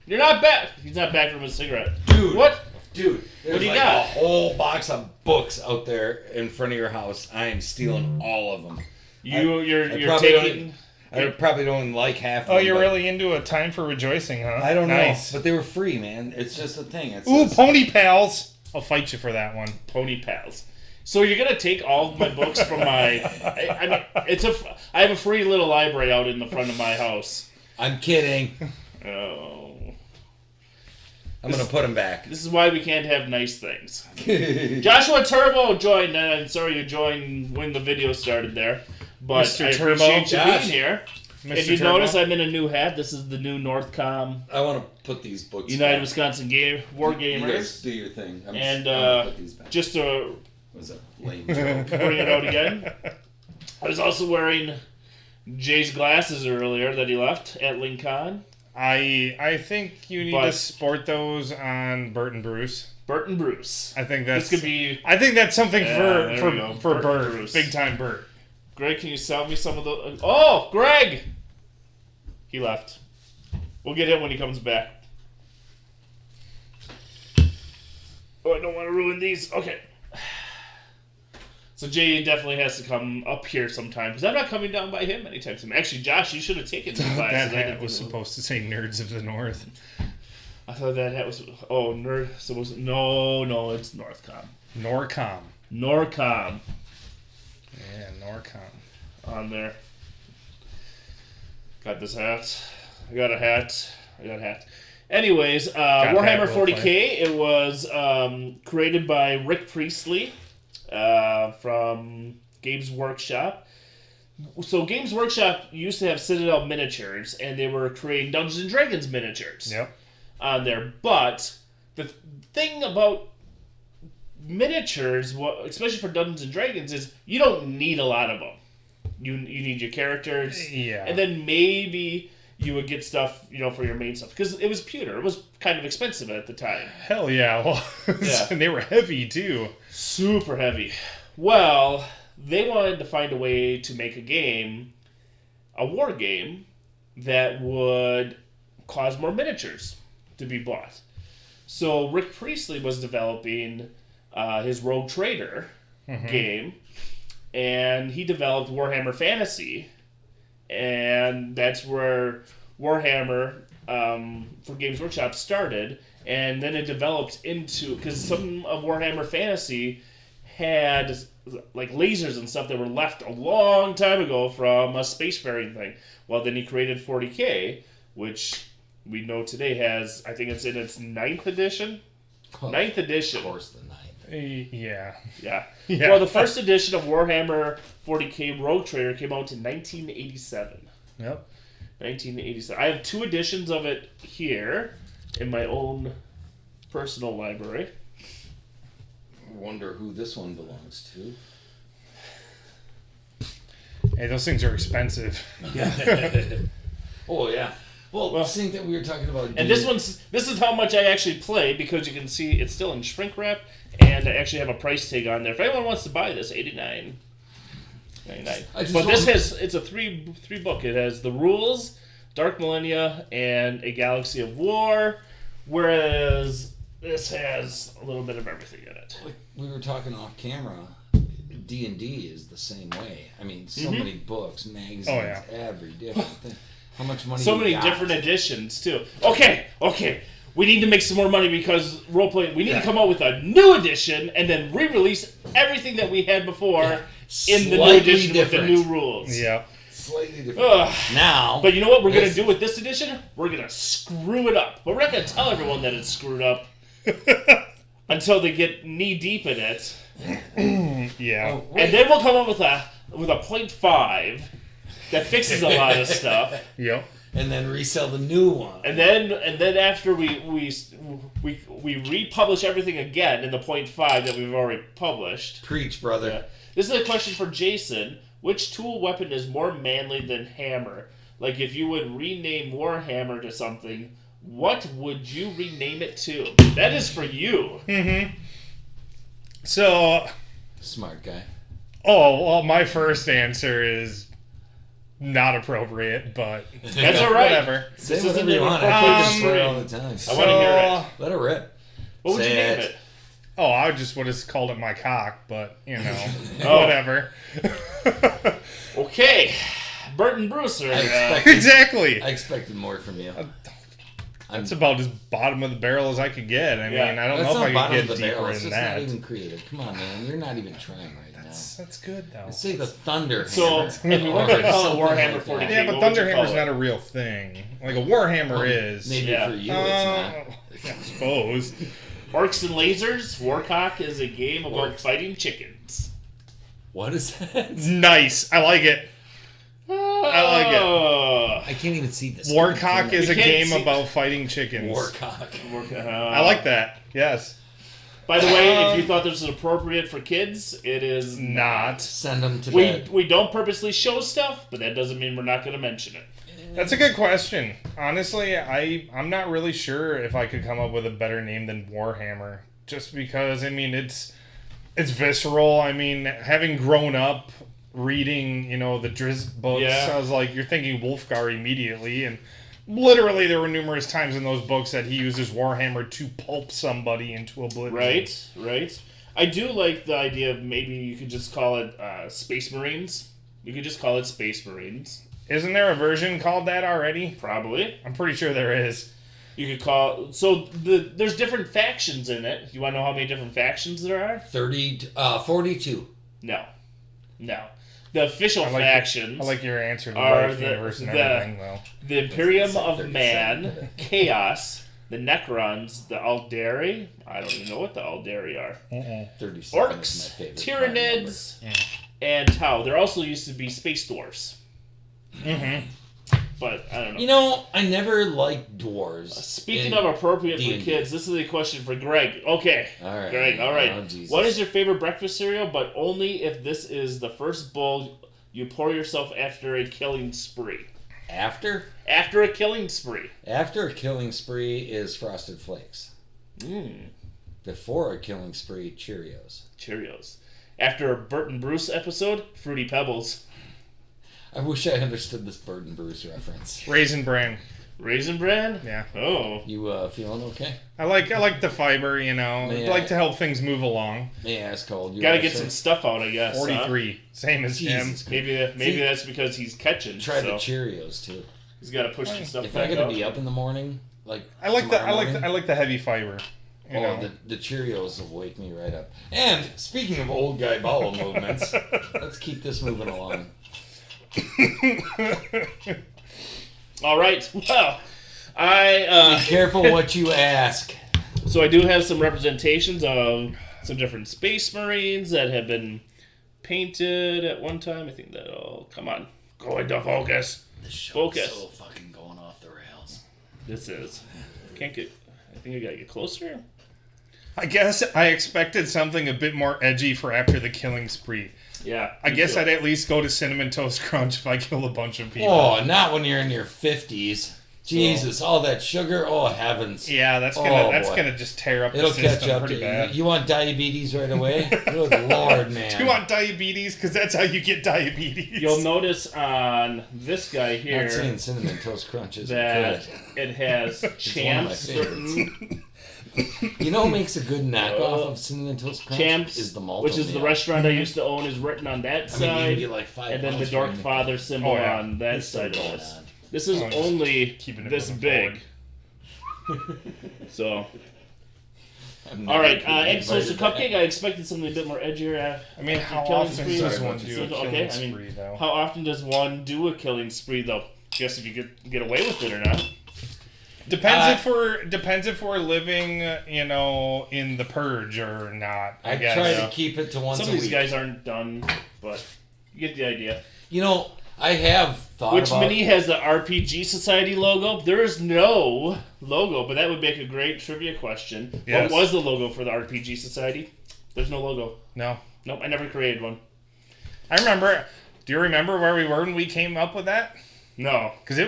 You're not back. He's not back from his cigarette. Dude. What? Dude, there's What do you like got? a whole box of books out there in front of your house. I am stealing all of them. You're probably taking... I probably don't like half of them. Oh, you're but really into a time for rejoicing, huh? I don't Nice. know, but they were free, man. It's just a thing. It's Ooh, just, Pony Pals! I'll fight you for that one. Pony Pals. So you're gonna take all of my books from my... I mean, I have a free little library out in the front of my house. I'm kidding. Oh... I'm going to put them back. This is why we can't have nice things. Joshua Turbo joined, and I'm sorry you joined when the video started there. But Mr. I Turbo. appreciate you Josh. being here. Mr. If you Turbo. notice, I'm in a new hat. This is the new Northcom I want to put these books United back. Wisconsin War You guys Gamers. do your thing. I'm And gonna put these back. just to Was a lame joke. bring it out again, I was also wearing Jay's glasses earlier that he left at Lincoln. I think you need But- to sport those on Bert and Bruce. Bert and Bruce. I think that's. This could be... I think that's something Yeah, there we go. for Bert and Bert. Bruce. Big time Bert. Greg, can you sell me some of the... Oh, Greg! He left. We'll get him when he comes back. Oh, I don't want to ruin these. Okay. So Jay definitely has to come up here sometime, because I'm not coming down by him anytime soon. Actually, Josh, you should have taken some That classes. I hat didn't was know. supposed to say Nerds of the North. I thought that hat was... Oh, nerd... So was it... No, it's Northcom. Norcom. Norcom Yeah, Norcom. on there. Got this hat. I got a hat. Anyways, Warhammer that, 40K, it was created by Rick Priestley from Games Workshop. So Games Workshop used to have Citadel miniatures, and they were creating Dungeons & Dragons miniatures Yep. on there. But the thing about miniatures, especially for Dungeons & Dragons, is you don't need a lot of them. You need your characters. Yeah. And then maybe you would get stuff, for your main stuff. Because it was pewter. It was kind of expensive at the time. Hell yeah. Well, Yeah. and they were heavy too. Super heavy. Well, they wanted to find a way to make a war game, that would cause more miniatures to be bought. So Rick Priestley was developing his Rogue Trader game, and he developed Warhammer Fantasy, and that's where Warhammer for Games Workshop started, and then it developed into, because some of Warhammer Fantasy had like lasers and stuff that were left a long time ago from a spacefaring thing. Well, then he created 40K, which we know today has, I think it's in its 9th edition. Oh, 9th edition. Of course, the 9th. Yeah. Yeah. Yeah. Well, the first edition of Warhammer 40K Rogue Trader came out in 1987. Yep. 1987. I have 2 editions of it here in my own personal library. I wonder who this one belongs to. Hey, those things are expensive. Oh, yeah. Well, same thing we were talking about. And this is how much I actually play, because you can see it's still in shrink wrap, and I actually have a price tag on there. If anyone wants to buy this, $89.99. But it's a three book. It has the rules, Dark Millennia, and A Galaxy of War, whereas this has a little bit of everything in it. Like we were talking off camera, D&D is the same way. I mean, so many books, magazines, every different thing. How much money? So many different editions too. Okay. We need to make some more money because roleplay. We need to come out with a new edition and then re-release everything that we had before in the new Slightly edition different. with the new rules. Yeah. Slightly different. Ugh. Now, But you know what we're gonna do with this edition? We're gonna screw it up. But we're not gonna tell everyone that it's screwed up until they get knee deep in it, Yeah. Oh, wait. and then we'll come up with a 0.5 that fixes a lot of stuff. Yep. And then resell the new one. And then after we republish everything again in the 0.5 that we've already published. Preach, brother. Yeah. This is a question for Jason. Which tool weapon is more manly than hammer? Like, if you would rename Warhammer to something, what would you rename it to? That is for you. Mm-hmm. So... Smart guy. Oh, well, my first answer is not appropriate, but... That's all right. Whatever. Say This whatever isn't you want. an I appropriate think spray. all the time. I want to hear it. Let it rip. What would you Say name it? Oh, I just would have called it my cock, but, you know, Oh. whatever. Okay. Bert and Bruce are... Exactly. I expected more from you. That's about as bottom of the barrel as I could get. I Yeah. mean, I don't That's know not if I bottom could of get the barrel. deeper It's than just that. not even creative. Come on, man. You're not even trying right now. That's good, though. Say the Thunder So, Hammer. if we weren't going to call it Something Warhammer like 40K, that. Yeah, but what would you Thunderhammer's call not it? a real thing. Like, a Warhammer is. Maybe Yeah. for you it's not. I suppose. Orcs and Lasers, Warcock is a game about Orcs. fighting chickens. What is that? Nice. I like it. like it. Oh. I can't even see this. Warcock is You a can't game see- about fighting chickens. Warcock. I like that. Yes. By the way, if you thought this was appropriate for kids, it is Not. Send them to bed. We don't purposely show stuff, but that doesn't mean we're not going to mention it. That's a good question. Honestly, I'm not really sure if I could come up with a better name than Warhammer. Just because, I mean, it's visceral. I mean, having grown up reading, the Drizzt books, Yeah. I was like, you're thinking Wolfgar immediately. And literally, there were numerous times in those books that he uses Warhammer to pulp somebody into oblivion. Right. I do like the idea of maybe you could just call it Space Marines. You could just call it Space Marines. Isn't there a version called that already? Probably. I'm pretty sure there is. You could call... So, there's different factions in it. You want to know how many different factions there are? 42. No. The official factions... I like your answer to are life, universe, and the- everything, though. The Imperium of 37. Man, Chaos, the Necrons, the Aldari. I don't even know what the Aldari are. 37 is Orcs, my favorite. Tyranids, and Tau. There also used to be Space Dwarfs. Mm-hmm. But, I don't know. I never liked dwarves. Speaking in of appropriate for D&D. kids, this is a question for Greg. Okay. All right. Greg, all right. Oh, Jesus. What is your favorite breakfast cereal, but only if this is the first bowl you pour yourself after a killing spree? After? After a killing spree. After a killing spree is Frosted Flakes. Mmm. Before a killing spree, Cheerios. After a Bert and Bruce episode, Fruity Pebbles. I wish I understood this Bert and Bruce reference. Raisin Bran. Raisin Bran? Yeah. Oh. You feeling okay? I like the fiber, I Yeah. like to help things move along. Yeah, it's cold. You Gotta are, get sir? some stuff out, I guess. 43. Same as Jim. Jesus. Maybe See, that's because he's catching. Try the so Cheerios too. he's got to push some stuff If back I gotta up. be up in the morning, like I like tomorrow morning, the heavy fiber. You know. the Cheerios will wake me right up. And speaking of old guy bowel movements, let's keep this moving along. All right. Well, I Be careful what you ask. so I do have some representations of some different Space Marines that have been painted at one time. I think that'll come on. Go into focus. The show's Focus. so fucking going off the rails. This is. Can't get. I think I gotta get closer. I guess I expected something a bit more edgy for after the killing spree. Yeah. I me guess too. I'd at least go to Cinnamon Toast Crunch if I kill a bunch of people. Oh, not when you're in your 50s. Jesus, all that sugar. Oh, heavens. Yeah, that's Oh, gonna boy. just tear up It'll the catch system up to pretty you. bad. You want diabetes right away? Good Lord, man. Do you want diabetes? Because that's how you get diabetes. You'll notice on this guy here Not saying Cinnamon Toast Crunch isn't that good. it has one of my champs. favorites. You know what makes a good knockoff of Cinnamon Toast Crunch? Champs, Is the Malto which is the meal. restaurant I used to own, is written on that I mean, you side, can get like 5 and then the pounds for anything. Dorkfather symbol Oh, yeah. on that It's still side of going this. on. This is Oh, just only keeping it this moving big. So, I'm all never right, gonna be egg social invited back. cupcake. I expected something a bit more edgier. I mean, how killing often spree. does Sorry, one what do you a said. killing Okay, I spree, mean, though? how often does one do a killing spree, though? Guess if you get away with it or not. Depends if we're living, in the purge or not. I I guess. try to keep it to once Some a of these week. guys aren't done, but you get the idea. You know, I have thought Which about... mini has the RPG Society logo? There is no logo, but that would make a great trivia question. Yes. What was the logo for the RPG Society? There's no logo. No. Nope, I never created one. I remember. Do you remember where we were when we came up with that? No. Because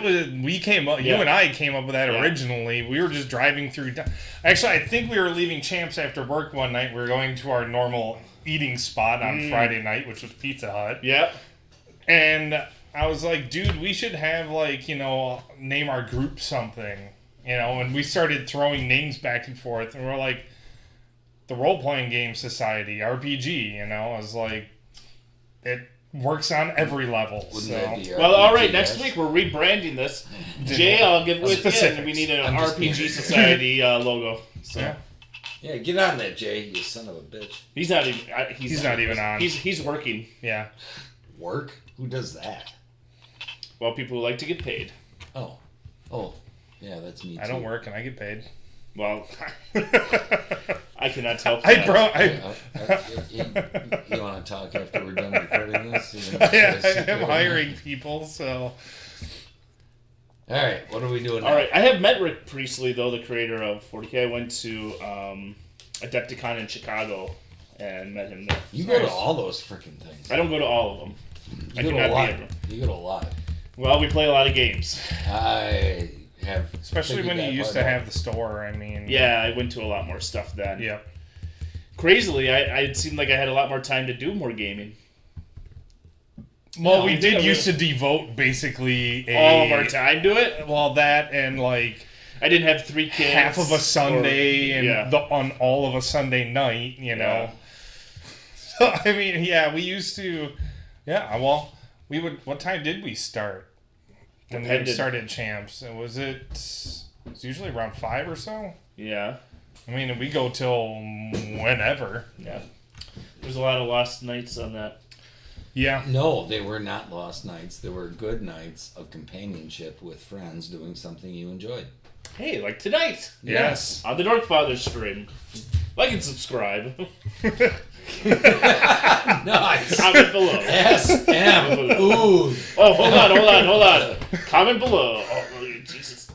we came up. You and I came up with that originally. We were just driving through. Actually, I think we were leaving Champs after work one night. We were going to our normal eating spot on Friday night, which was Pizza Hut. Yep. And I was like, dude, we should have, like, name our group something. And we started throwing names back and forth. And we're like, the Role-Playing Game Society, RPG, I was like, it works on every level. Wouldn't that be Well, all right, RPG, next guys? week we're rebranding this. Jay, I'll get with you, and we need an RPG Society logo. So. Yeah, get on that, Jay, you son of a bitch. He's not even. He's not even on. He's working. Yeah. Work? Who does that? Well, people who like to get paid. Oh, yeah, that's me too. I don't work and I get paid. Well, I cannot help I that. You want to talk after we're done recording this? I am hiring people, so... All right, what are we doing now? All right, I have met Rick Priestley, though, the creator of 40K. I went to Adepticon in Chicago and met him there. You go to all those freaking things. I don't go to all of them. You go to a lot. You go to a lot. Well, we play a lot of games. I have... Especially when you used to have the store, I mean... Yeah, I went to a lot more stuff then. Yep. Crazily, it seemed like I had a lot more time to do more gaming. Well, we did used to devote basically all of our time to it. Well, that and like I didn't have 3 kids. Half of a Sunday on all of a Sunday night, know. So I mean, we used to. Yeah, well, we would. What time did we start? When we started Champs, was it's usually around 5 or so. Yeah. I mean, we go till whenever. Yeah. There's a lot of lost nights on that. Yeah. No, they were not lost nights. They were good nights of companionship with friends doing something you enjoyed. Hey, like tonight. Yes. On the Dorkfather stream. Like and subscribe. Nice. Comment below. S-M. Ooh. Oh, hold on. Comment below. Oh, Jesus.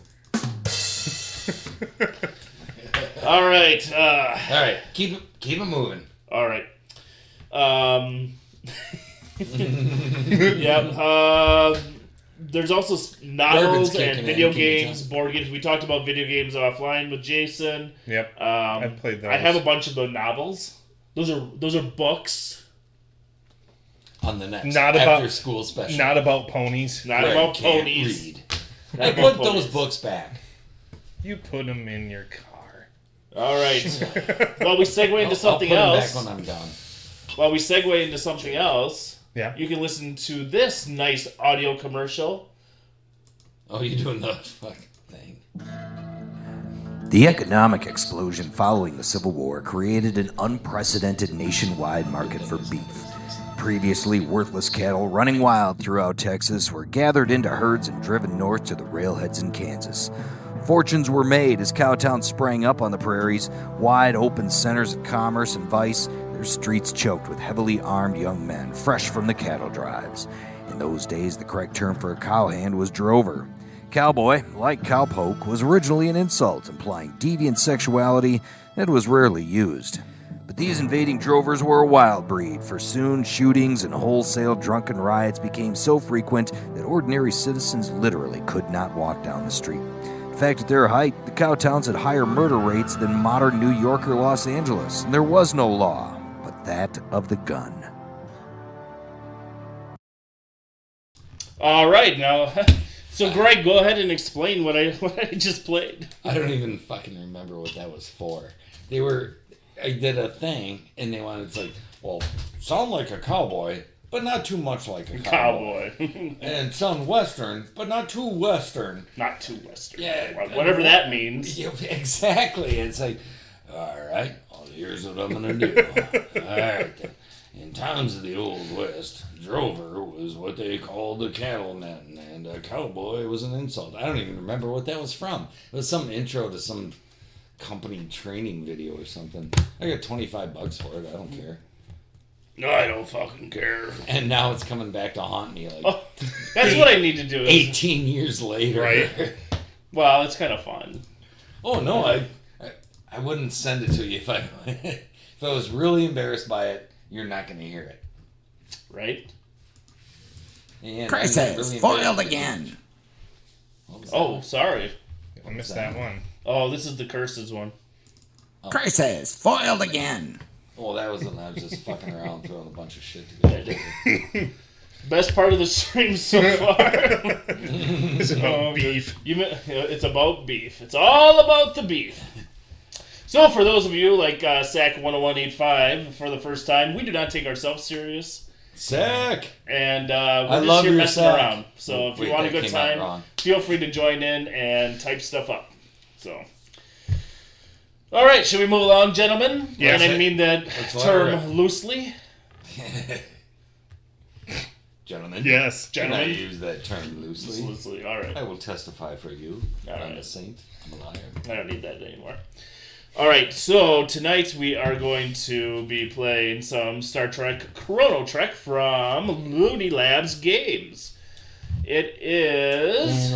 All right. All right. Keep it moving. All right. Yeah. There's also novels and video games, board games. We talked about video games offline with Jason. Yep. I've played those. I have a bunch of the novels. Those are books. On the next not after school special. Not about ponies. Not about ponies. I put those books back. You put them in your car. All right. Well, we segue into something else. I'll put them back when I'm done. While we segue into something else, you can listen to this nice audio commercial. Oh, you're doing the fucking thing. The economic explosion following the Civil War created an unprecedented nationwide market for beef. Previously worthless cattle running wild throughout Texas were gathered into herds and driven north to the railheads in Kansas. Fortunes were made as cowtowns sprang up on the prairies, wide open centers of commerce and vice, their streets choked with heavily armed young men fresh from the cattle drives. In those days, the correct term for a cowhand was drover. Cowboy, like cowpoke, was originally an insult implying deviant sexuality and was rarely used. But these invading drovers were a wild breed, for soon shootings and wholesale drunken riots became so frequent that ordinary citizens literally could not walk down the street. In fact, at their height, the cowtowns had higher murder rates than modern New York or Los Angeles, and there was no law but that of the gun. All right, now, so Greg, go ahead and explain what I just played. I don't even fucking remember what that was for. I did a thing, and they wanted to sound like a cowboy, but not too much like a cowboy. And sound Western, but not too Western. Not too Western. Yeah. Whatever that means. Yeah, exactly. It's like, all right, well, here's what I'm going to do. All right, then. In times of the Old West, drover was what they called a cattleman, and a cowboy was an insult. I don't even remember what that was from. It was some intro to some company training video or something. I got $25 for it. I don't care. No, I don't fucking care. And now it's coming back to haunt me like That's what I need to do. 18 years later. Right. Well, it's kind of fun. Oh, no, I wouldn't send it to you if I was really embarrassed by it. You're not going to hear it. Right? And Crisis, foiled again. Oh, sorry. I missed that one. Oh, this is the curses one. Crisis, foiled again. Well, that was when I was just fucking around throwing a bunch of shit together. Best part of the stream so far. It's about beef. It's about beef. It's all about the beef. So for those of you like SAC 10185 for the first time, we do not take ourselves serious. Sick! And I we're just love here your messing sack. around. So if you want a good time, feel free to join in and type stuff up. So, all right, should we move along, gentlemen? Yes. And I mean that term right. loosely. Gentlemen. Yes, Can I gentlemen. use that term loosely? Loosely, all right. I will testify for you. All I'm right. a saint. I'm a liar. I don't need that anymore. All right, so tonight we are going to be playing some Star Trek Chrono-Trek from Looney Labs Games. It is...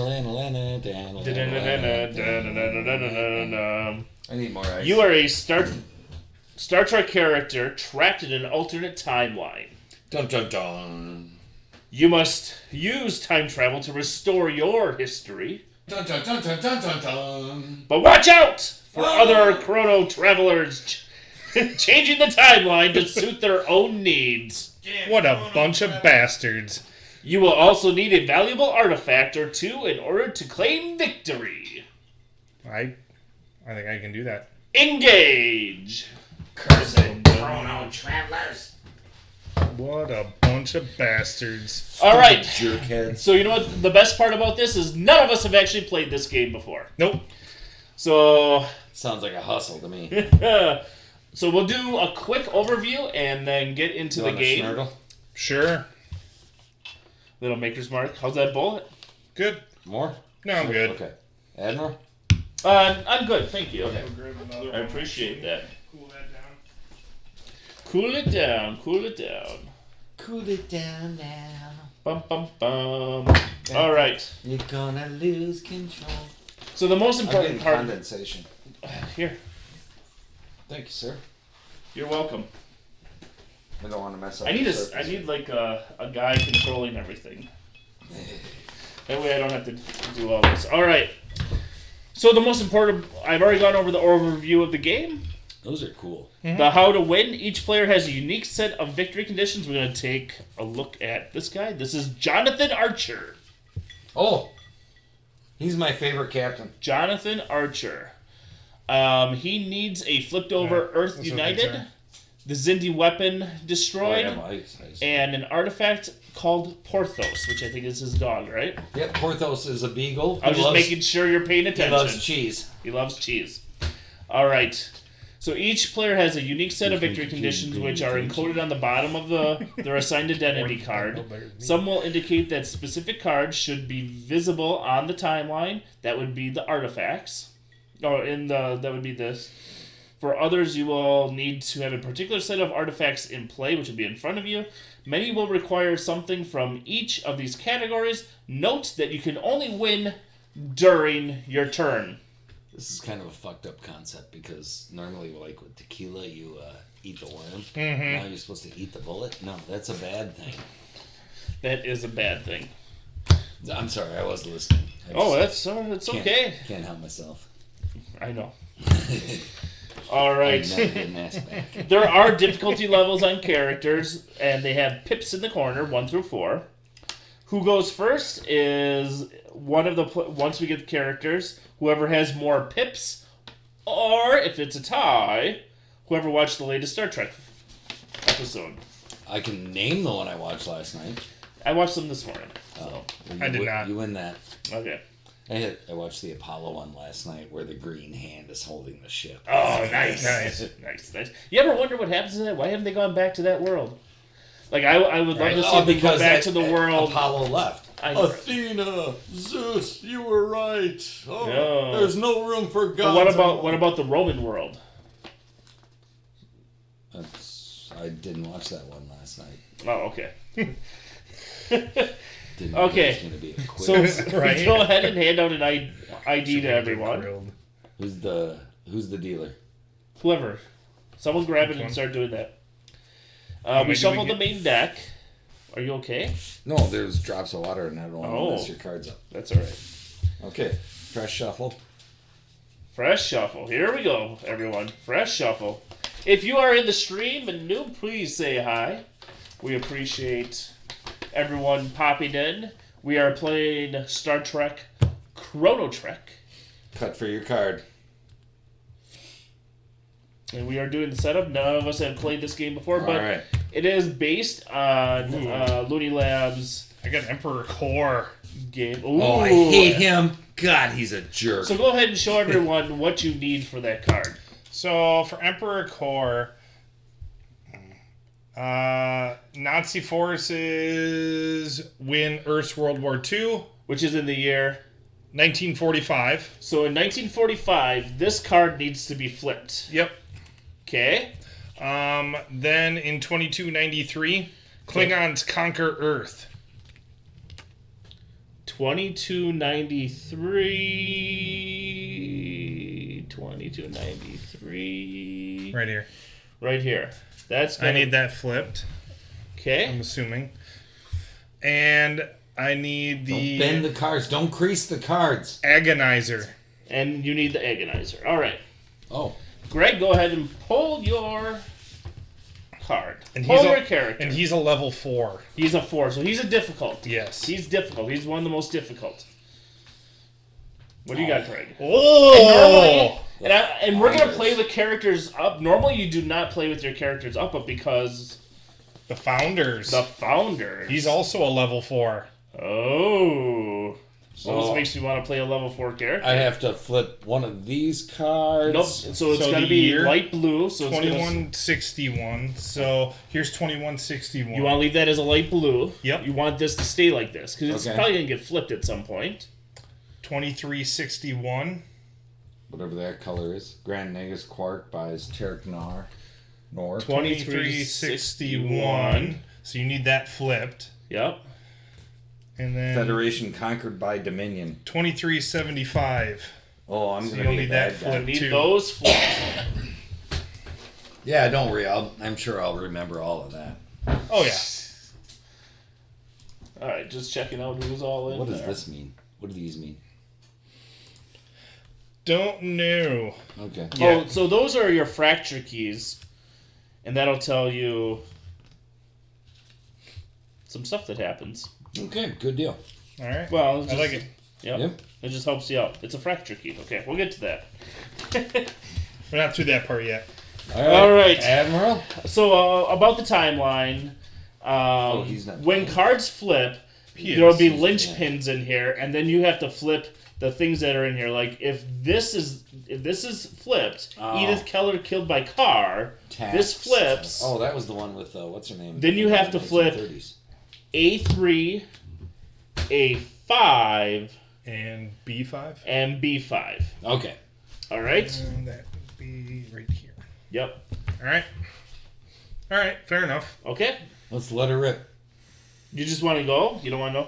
I need more ice. You are a Star Trek character trapped in an alternate timeline. Dun dun dun. You must use time travel to restore your history. Dun dun dun dun dun dun dun. But watch out for other chrono travelers changing the timeline to suit their own needs. What a bunch of bastards. You will also need a valuable artifact or two in order to claim victory. I think I can do that. Engage! Cursed chrono travelers. What a bunch of bastards. All right. Jerkheads. So you know what the best part about this is? None of us have actually played this game before. Nope. So Sounds like a hustle to me. so we'll do a quick overview and then get into the game. Schnurtle? Sure. Little maker's mark. How's that bullet? Good. More? No, I'm good. Okay. Admiral? I'm good, thank you. Okay. I appreciate that. Cool that down. Cool it down, cool it down. Cool it down now. Bum bum bum. All right. You're gonna lose control. So the most I'm important getting part. condensation. Here, Thank you, sir. you're welcome. I don't want to mess up. I need the I surface. need like a guy controlling everything. That way I don't have to do all this. All right. So the most important. I've already gone over the overview of the game. Those are cool. The how to win. Each player has a unique set of victory conditions. We're going to take a look at this guy. This is Jonathan Archer. Oh, he's my favorite captain. Jonathan Archer. He needs a flipped over Earth that's United, okay, the Xindi weapon destroyed, Oh, yeah, ice. and an artifact called Porthos, which I think is his dog, right? Yep, Porthos is a beagle. I was just making sure you're paying He attention. loves cheese. He loves cheese. All right. So each player has a unique set of victory conditions which are encoded on the bottom of their assigned identity card. Some will indicate that specific cards should be visible on the timeline. That would be the artifacts. That would be this. For others, you will need to have a particular set of artifacts in play, which will be in front of you. Many will require something from each of these categories. Note that you can only win during your turn. This is kind of a fucked up concept because normally, like with tequila, you eat the worm. Now you're supposed to eat the bullet. No, that's a bad thing. That is a bad thing. I'm sorry, I was listening. That's okay. Can't help myself. I know. All right. I never did an ass back. There are difficulty levels on characters, and they have pips in the corner, 1 through 4. Who goes first is once we get the characters, whoever has more pips, or if it's a tie, whoever watched the latest Star Trek episode. I can name the one I watched last night. I watched them this morning. So. I did not. You win that. Okay. I watched the Apollo one last night where the green hand is holding the ship. Oh, nice. Nice. You ever wonder what happens in that? Why haven't they gone back to that world? Like, I would love to see them go back to the world. Apollo left. Athena, Zeus, you were right. Oh, No. there's no room for But God. what about the Roman world? I I didn't watch that one last night. Oh, okay. Didn't know Okay. it was gonna be a quiz. So Right. go ahead and hand out an ID to everyone. Grilled. Who's the dealer? Whoever. Someone grab it Which and one? start doing that. many We do shuffle we the get? main deck. Are you okay? No, there's drops of water and I don't want to mess your cards up. That's alright. Okay, fresh shuffle. Fresh shuffle. Here we go, everyone. Fresh shuffle. If you are in the stream and new, please say hi. We appreciate everyone popping in. We are playing Star Trek Chrono-Trek. Cut for your card. And we are doing the setup. None of us have played this game before, but Alright. it is based on Looney Labs I got Emperor Core. game. Oh, I Ooh. hate him. God, he's a jerk. So go ahead and show everyone what you need for that card. So for Emperor Core, Nazi forces win Earth's World War II, Which is in the year. 1945. So in 1945, this card needs to be flipped. Yep. Okay? Then in 2293, Klingons conquer Earth. 2293. Right here. Right here. That's I gonna, need that flipped, I'm Okay. assuming. And I need Don't the bend the cards. Don't crease the cards. Agonizer. And you need the agonizer. All right. Oh. Greg, go ahead and pull your card. And pull he's your a, character. And he's a level 4. He's a 4, so he's a difficult. Yes. He's difficult. He's one of the most difficult. What do you got, Greg? Oh! And we're going to play the characters up. Normally, you do not play with your characters up, but because The Founders. the founders. He's also a level 4. Oh. So Almost makes me want to play a level 4 character. I have to flip one of these cards. Nope. So it's So going to the be year? light blue. So it's gonna, 2161. So here's 2161. you want to leave that as a light blue. Yep. You want this to stay like this because it's Okay. probably going to get flipped at some point. 2361. Whatever that color is. Grand Negus Quark buys Tarek Nor. 2361. So you need that flipped. Yep. And then Federation conquered by Dominion. 2375. Oh, I'm So gonna you'll be a need that bad guy. flip. Need Two. those flipped. Yeah, don't worry. I'm sure I'll remember all of that. Oh, yeah. All right, just checking out who's all in What does there. this mean? What do these mean? Don't know. Okay. Yeah. Oh, so those are your fracture keys, and that'll tell you some stuff that happens. Okay, good deal. All right. Well, it's I just, like it. Yep. Yep. It just helps you out. It's a fracture key. Okay, we'll get to that. We're not through that part yet. All right. Admiral. So about the timeline, he's not when playing. cards flip, He there'll is. be He's linchpins in here, and then you have to flip the things that are in here. Like if this is flipped, Oh. Edith Keller killed by car. This flips. Oh, that was the one with what's her name? Then you have to flip 1930s. A3, A5, And B5. and B5. Okay. All right. And that would be right here. Yep. All right. All right. Fair enough. Okay. Let's let her rip. You just want to go? You don't want to know?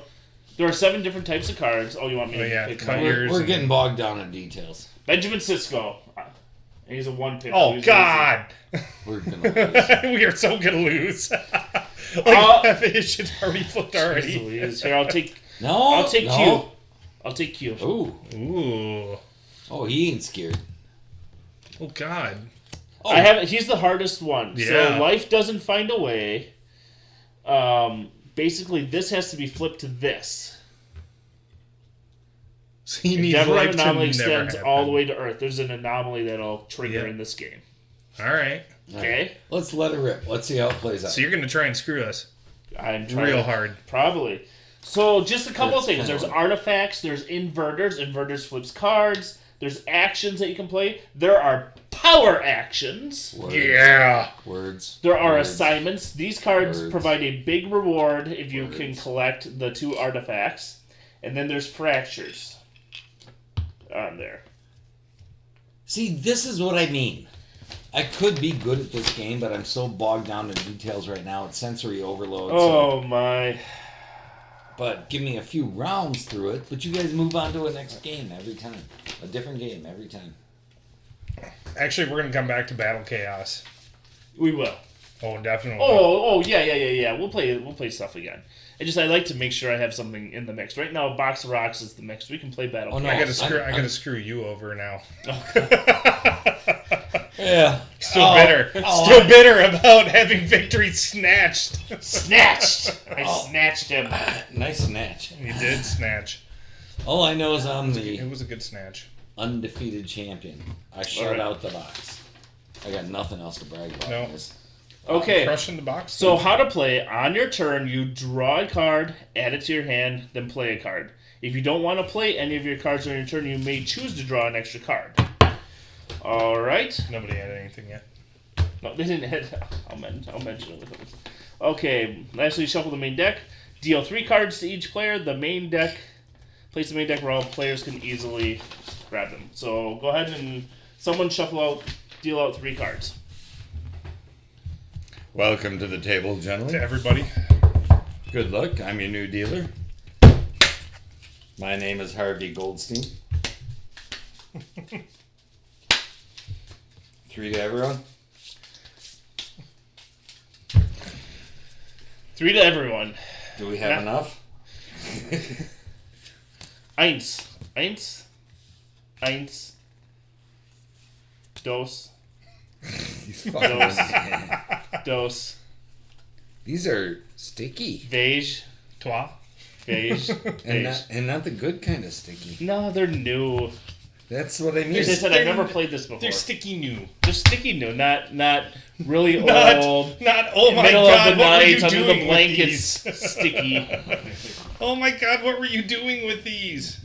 There are 7 different types of cards. Oh, you want me Oh, to yeah, pick cut them? your- We're getting bogged down in details. Benjamin Sisko. And he's a 1-pick. Oh, He's God. We're gonna lose. We are so going to lose. Like, it should already flipped easy. already. Louise. Here, I'll take No. Q. no. I'll take Q. Ooh. Ooh. Oh, he ain't scared. Oh, God. Oh, He's the hardest one. Yeah. So life doesn't find a way. Basically, this has to be flipped to this. So he needs Devil life to anomaly never extends happen. all the way to Earth. There's an anomaly that'll trigger Yeah. in this game. All right. Okay? let's let her rip. Let's see how it plays out. So you're going to try and screw us I'm trying real hard. Probably. So just a couple of That's things. There's kinda artifacts. There's inverters. Inverters flips cards. There's actions that you can play. There are power actions. Words. Yeah. Words. There are Words. assignments. These cards Words. provide a big reward if you can Words. collect the 2 artifacts. And then there's fractures on there. See, this is what I mean. I could be good at this game, but I'm so bogged down in details right now. It's sensory overload. Oh, my. But give me a few rounds through it, but you guys move on to a next game every time. A different game every time. Actually, we're going to come back to Battle Chaos. We will. Oh, definitely. Yeah. We'll play stuff again. I like to make sure I have something in the mix. Right now, Box of Rocks is the mix. We can play Battle. Oh, no, I gotta screw you over now. Yeah. Still bitter about having victory snatched. Snatched. I snatched him. Nice snatch. You did snatch. All I know is I'm It was a good snatch. undefeated champion. I shut out the box. I got nothing else to brag about. No. Guys. Okay. Crushing the box. So how to play: on your turn, you draw a card, add it to your hand, then play a card. If you don't want to play any of your cards on your turn, you may choose to draw an extra card. All right. Nobody had anything yet. No, they didn't hit. I'll mention it with them. Okay. Lastly, shuffle the main deck. Deal 3 cards to each player. Place the main deck where all players can easily grab them. So go ahead and someone deal out 3 cards. Welcome to the table, gentlemen. To everybody. Good luck. I'm your new dealer. My name is Harvey Goldstein. 3 to everyone. 3 to everyone. Do we have enough? Eins. Dos. These fucking Dos. These are sticky. Beige. Toi. Beige. And not the good kind of sticky. No, they're new. That's what I mean. As I said, I've never played this before. They're sticky new. They're sticky new, not really Not, old. not, oh my Middle god, of the what were night you under doing the with blankets, these? sticky. Oh my god, what were you doing with these?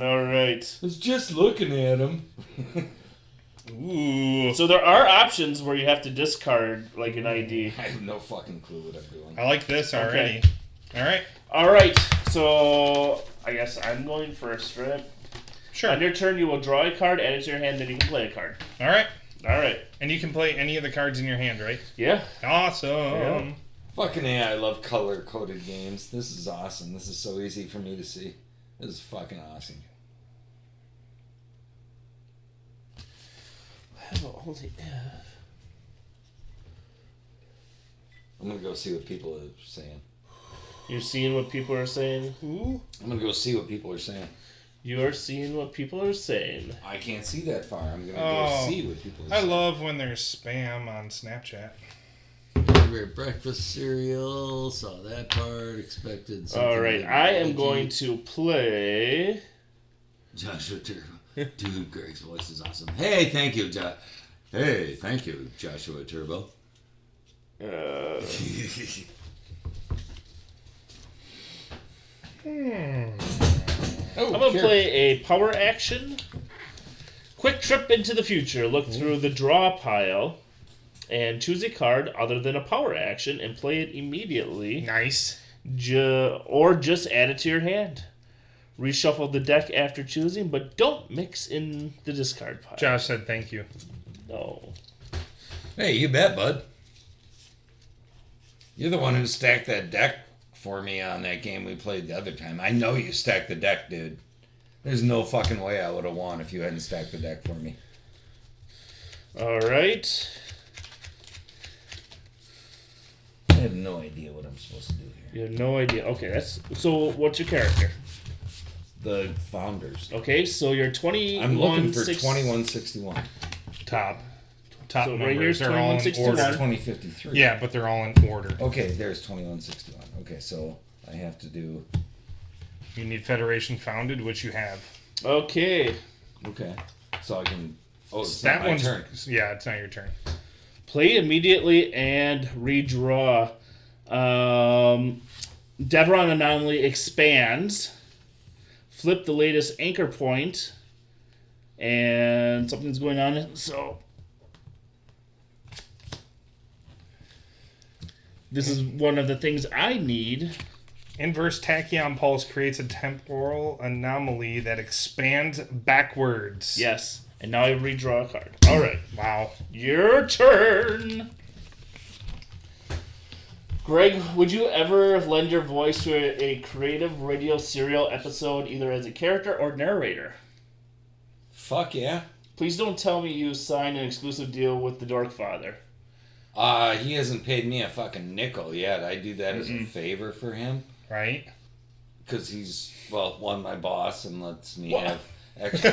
All right. I was just looking at him. Ooh. So there are options where you have to discard like an ID. I have no fucking clue what I'm doing. I like this already. Okay. Alright. All right. So I guess I'm going first, right? Sure. On your turn, you will draw a card, add it to your hand, then you can play a card. Alright. All right. And you can play any of the cards in your hand, right? Yeah. Awesome. Yeah. Fucking A, I love color-coded games. This is awesome. This is so easy for me to see. This is fucking awesome. I'm gonna go see what people are saying. You're seeing what people are saying? Ooh. I'm gonna go see what people are saying. You are seeing what people are saying. I can't see that far. I'm gonna Oh, go see what people are I saying. love when there's spam on Snapchat. Favorite breakfast cereal. Saw that part. Expected. Something All right. like I am veggie. going to play... Joshua Turbo. Dude, Greg's voice is awesome. Hey, thank you, Hey, thank you, Joshua Turbo. I'm going to play a power action. Quick trip into the future. Look through the draw pile and choose a card other than a power action and play it immediately. Nice. Or just add it to your hand. Reshuffle the deck after choosing, but don't mix in the discard pile. Josh said thank you. No. Hey, you bet, bud. You're the one who stacked that deck for me on that game we played the other time. I know you stacked the deck, dude. There's no fucking way I would have won if you hadn't stacked the deck for me. All right. I have no idea what I'm supposed to do here. You have no idea. Okay, so what's your character? The founders. Okay, so you're 21. I'm looking for 2161. Top So right numbers. here's They're all in 2161. order. 2053. Yeah, but they're all in order. Okay, there's 2161. Okay, so I have to do... You need Federation founded, which you have. Okay. Okay. So I can... Oh, it's That not my one's turn. Yeah, it's not your turn. Play immediately and redraw. Devron Anomaly expands. Flip the latest anchor point. And something's going on. So this is one of the things I need Inverse tachyon pulse creates a temporal anomaly that expands backwards. Yes. And now I redraw a card. All right. Wow. Your turn. Greg, would you ever lend your voice to a creative radio serial episode, either as a character or narrator? Fuck yeah. Please don't tell me you signed an exclusive deal with the Dorkfather. He hasn't paid me a fucking nickel yet. I do that as a favor for him. Right? Because he's, well, one, my boss, and lets me have extra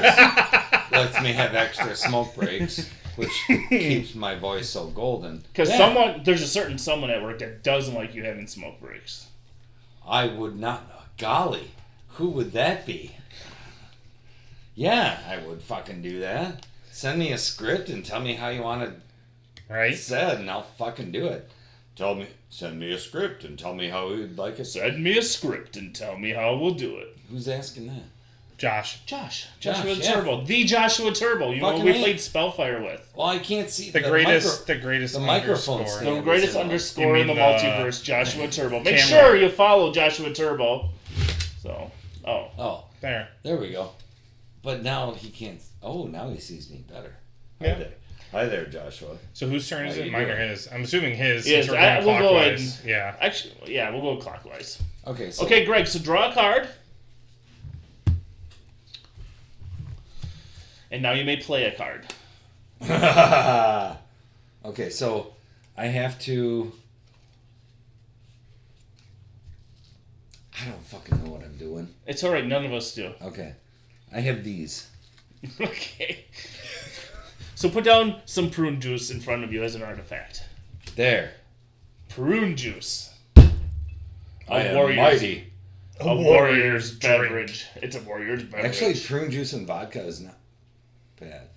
smoke breaks, which keeps my voice so golden. Because there's a certain someone at work that doesn't like you having smoke breaks. I would not. Golly, who would that be? Yeah, I would fucking do that. Send me a script and tell me how you want it said, and I'll fucking do it. Send me a script and tell me how you'd like it. Send me a script and tell me how we'll do it. Who's asking that? Joshua Turbo. The Joshua Turbo. You know who we played Spellfire with. Well, I can't see the greatest microphone. The greatest underscore in the multiverse, Joshua Turbo. Make sure you follow Joshua Turbo. So, there we go. But now he can't. Oh, now he sees me better. Yeah. Hi there, Joshua. So whose turn is it? Mine or his? I'm assuming his. Yes, since we're going clockwise. Yeah. Actually, yeah, we'll go clockwise. Okay. Okay, Greg. So draw a card, and now you may play a card. Okay, so I have to. I don't fucking know what I'm doing. It's all right. None of us do. Okay, I have these. Okay. So put down some prune juice in front of you as an artifact. There. Prune juice. I am mighty. A warrior's beverage. It's a warrior's beverage. Actually, prune juice and vodka is not bad.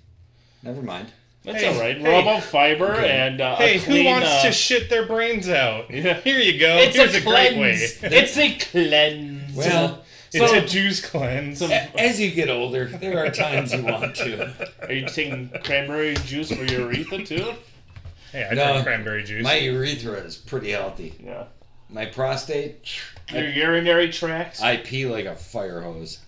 Never mind. That's all right. We're all about fiber and hey, a clean, who wants to shit their brains out? Yeah. Here you go. Here's a great way. It's a cleanse. Well, it's a juice cleanse. As you get older, there are times you want to. Are you taking cranberry juice for your urethra too? Hey, I drink cranberry juice. My urethra is pretty healthy. Yeah. My prostate. Your urinary tract. I pee like a fire hose.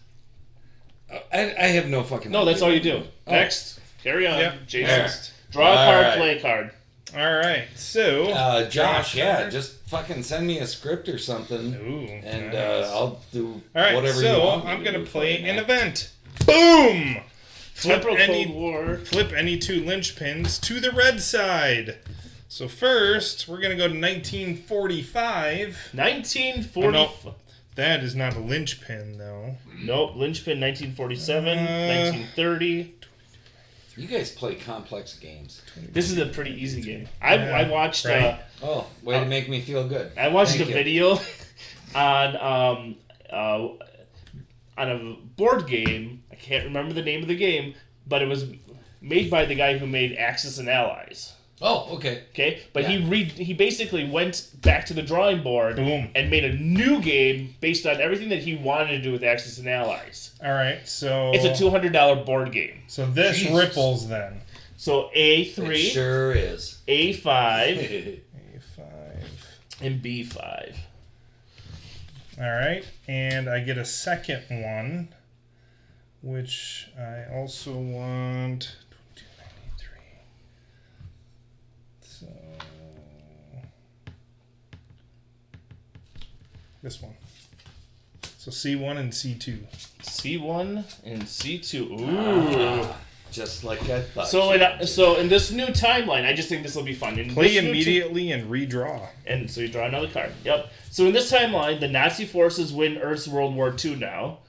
I have no fucking. No, that's all you do. Next, carry on. Yep. Jason. Draw a card, play a card. All right, so Josh, just fucking send me a script or something. Ooh, and nice. I'll do whatever you want. So I'm gonna play an event. Boom! Flip any two linchpins to the red side. So first, we're gonna go to 1945. 1945. No, that is not a linchpin, though. Nope, linchpin 1947, 1930. You guys play complex games. This is a pretty easy game. I watched. Right. Way to make me feel good. I watched a video on a board game. I can't remember the name of the game, but it was made by the guy who made Axis and Allies. Oh, okay. Okay, but he basically went back to the drawing board and made a new game based on everything that he wanted to do with Axis and Allies. All right, so it's a $200 board game. So this ripples then. So A3. It sure is. A5. A5. And B5. All right, and I get a second one, which I also want. So this one. So C1 and C2. C1 and C2. Ooh. Just like I thought. So in this new timeline, I just think this will be fun. Play immediately and redraw. And so you draw another card. Yep. So in this timeline, the Nazi forces win Earth's World War II now.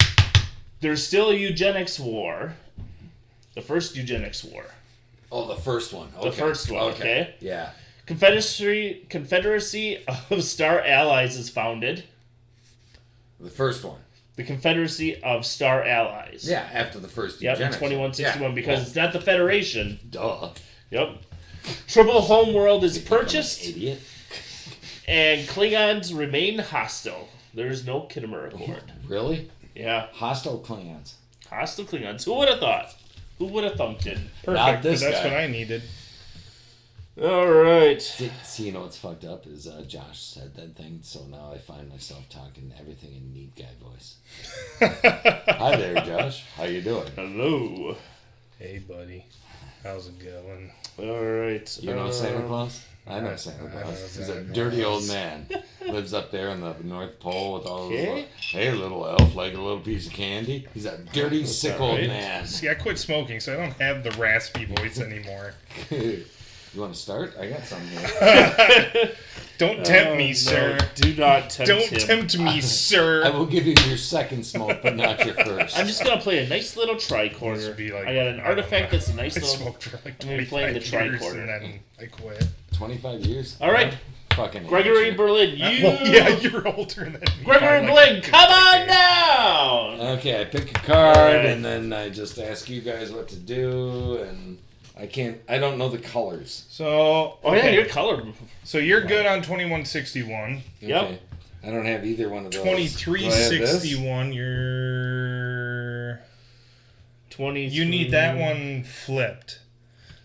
There's still a eugenics war. The first eugenics war. Oh, the first one. Okay. The first one, okay? Yeah. Confederacy of Star Allies is founded. The first one. The Confederacy of Star Allies. Yeah, after the first eugenics. Yep, in 2161, because it's not the Federation. Duh. Yep. Triple Homeworld is purchased. Idiot. And Klingons remain hostile. There's no Kittimer Accord. Really? Yeah. Hostile Klingons. Hostile Klingons. Who would have thought? Who would have thunked it? Perfect, because that's what I needed. All right. See, you know what's fucked up is Josh said that thing, so now I find myself talking everything in neat guy voice. Hi there, Josh. How you doing? Hello. Hey, buddy. How's it going? All right. You know Santa Claus? I know Santa Claus. He's a dirty old man. Lives up there in the North Pole with all those little, hey, little elf, like a little piece of candy. He's a dirty, sick old man. See, I quit smoking, so I don't have the raspy voice anymore. You want to start? I got some here. Don't tempt me, sir. No, do not tempt him. Don't tempt me, sir. I will give you your second smoke, but not your first. I'm just going to play a nice little tricorder. I got an artifact that's a nice I little... smoked for like I'm going to be 25 playing the years tricorder. and then I quit. 25 years? All right. Fucking Gregory amateur. Berlin, you... Well, yeah, you're older than me. Gregory Berlin, come on down! Okay, I pick a card, and then I just ask you guys what to do, and I don't know the colors. So, Oh, yeah, you're colored. So you're good on 2161. Yep. Okay. I don't have either one of those. 2361, you're... 23. You need that one flipped.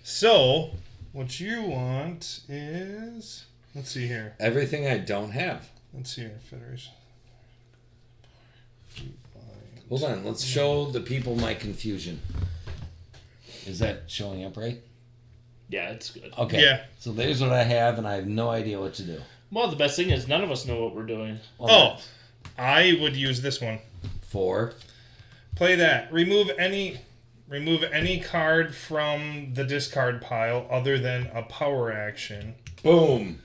So, what you want is... Let's see here. Everything I don't have. Let's see here. Federation. Hold on, let's show the people my confusion. Is that showing up right? Yeah, it's good. Okay. Yeah. So there's what I have, and I have no idea what to do. Well, the best thing is none of us know what we're doing. Oh, I would use this one. 4. Play that. Remove any card from the discard pile other than a power action. Boom.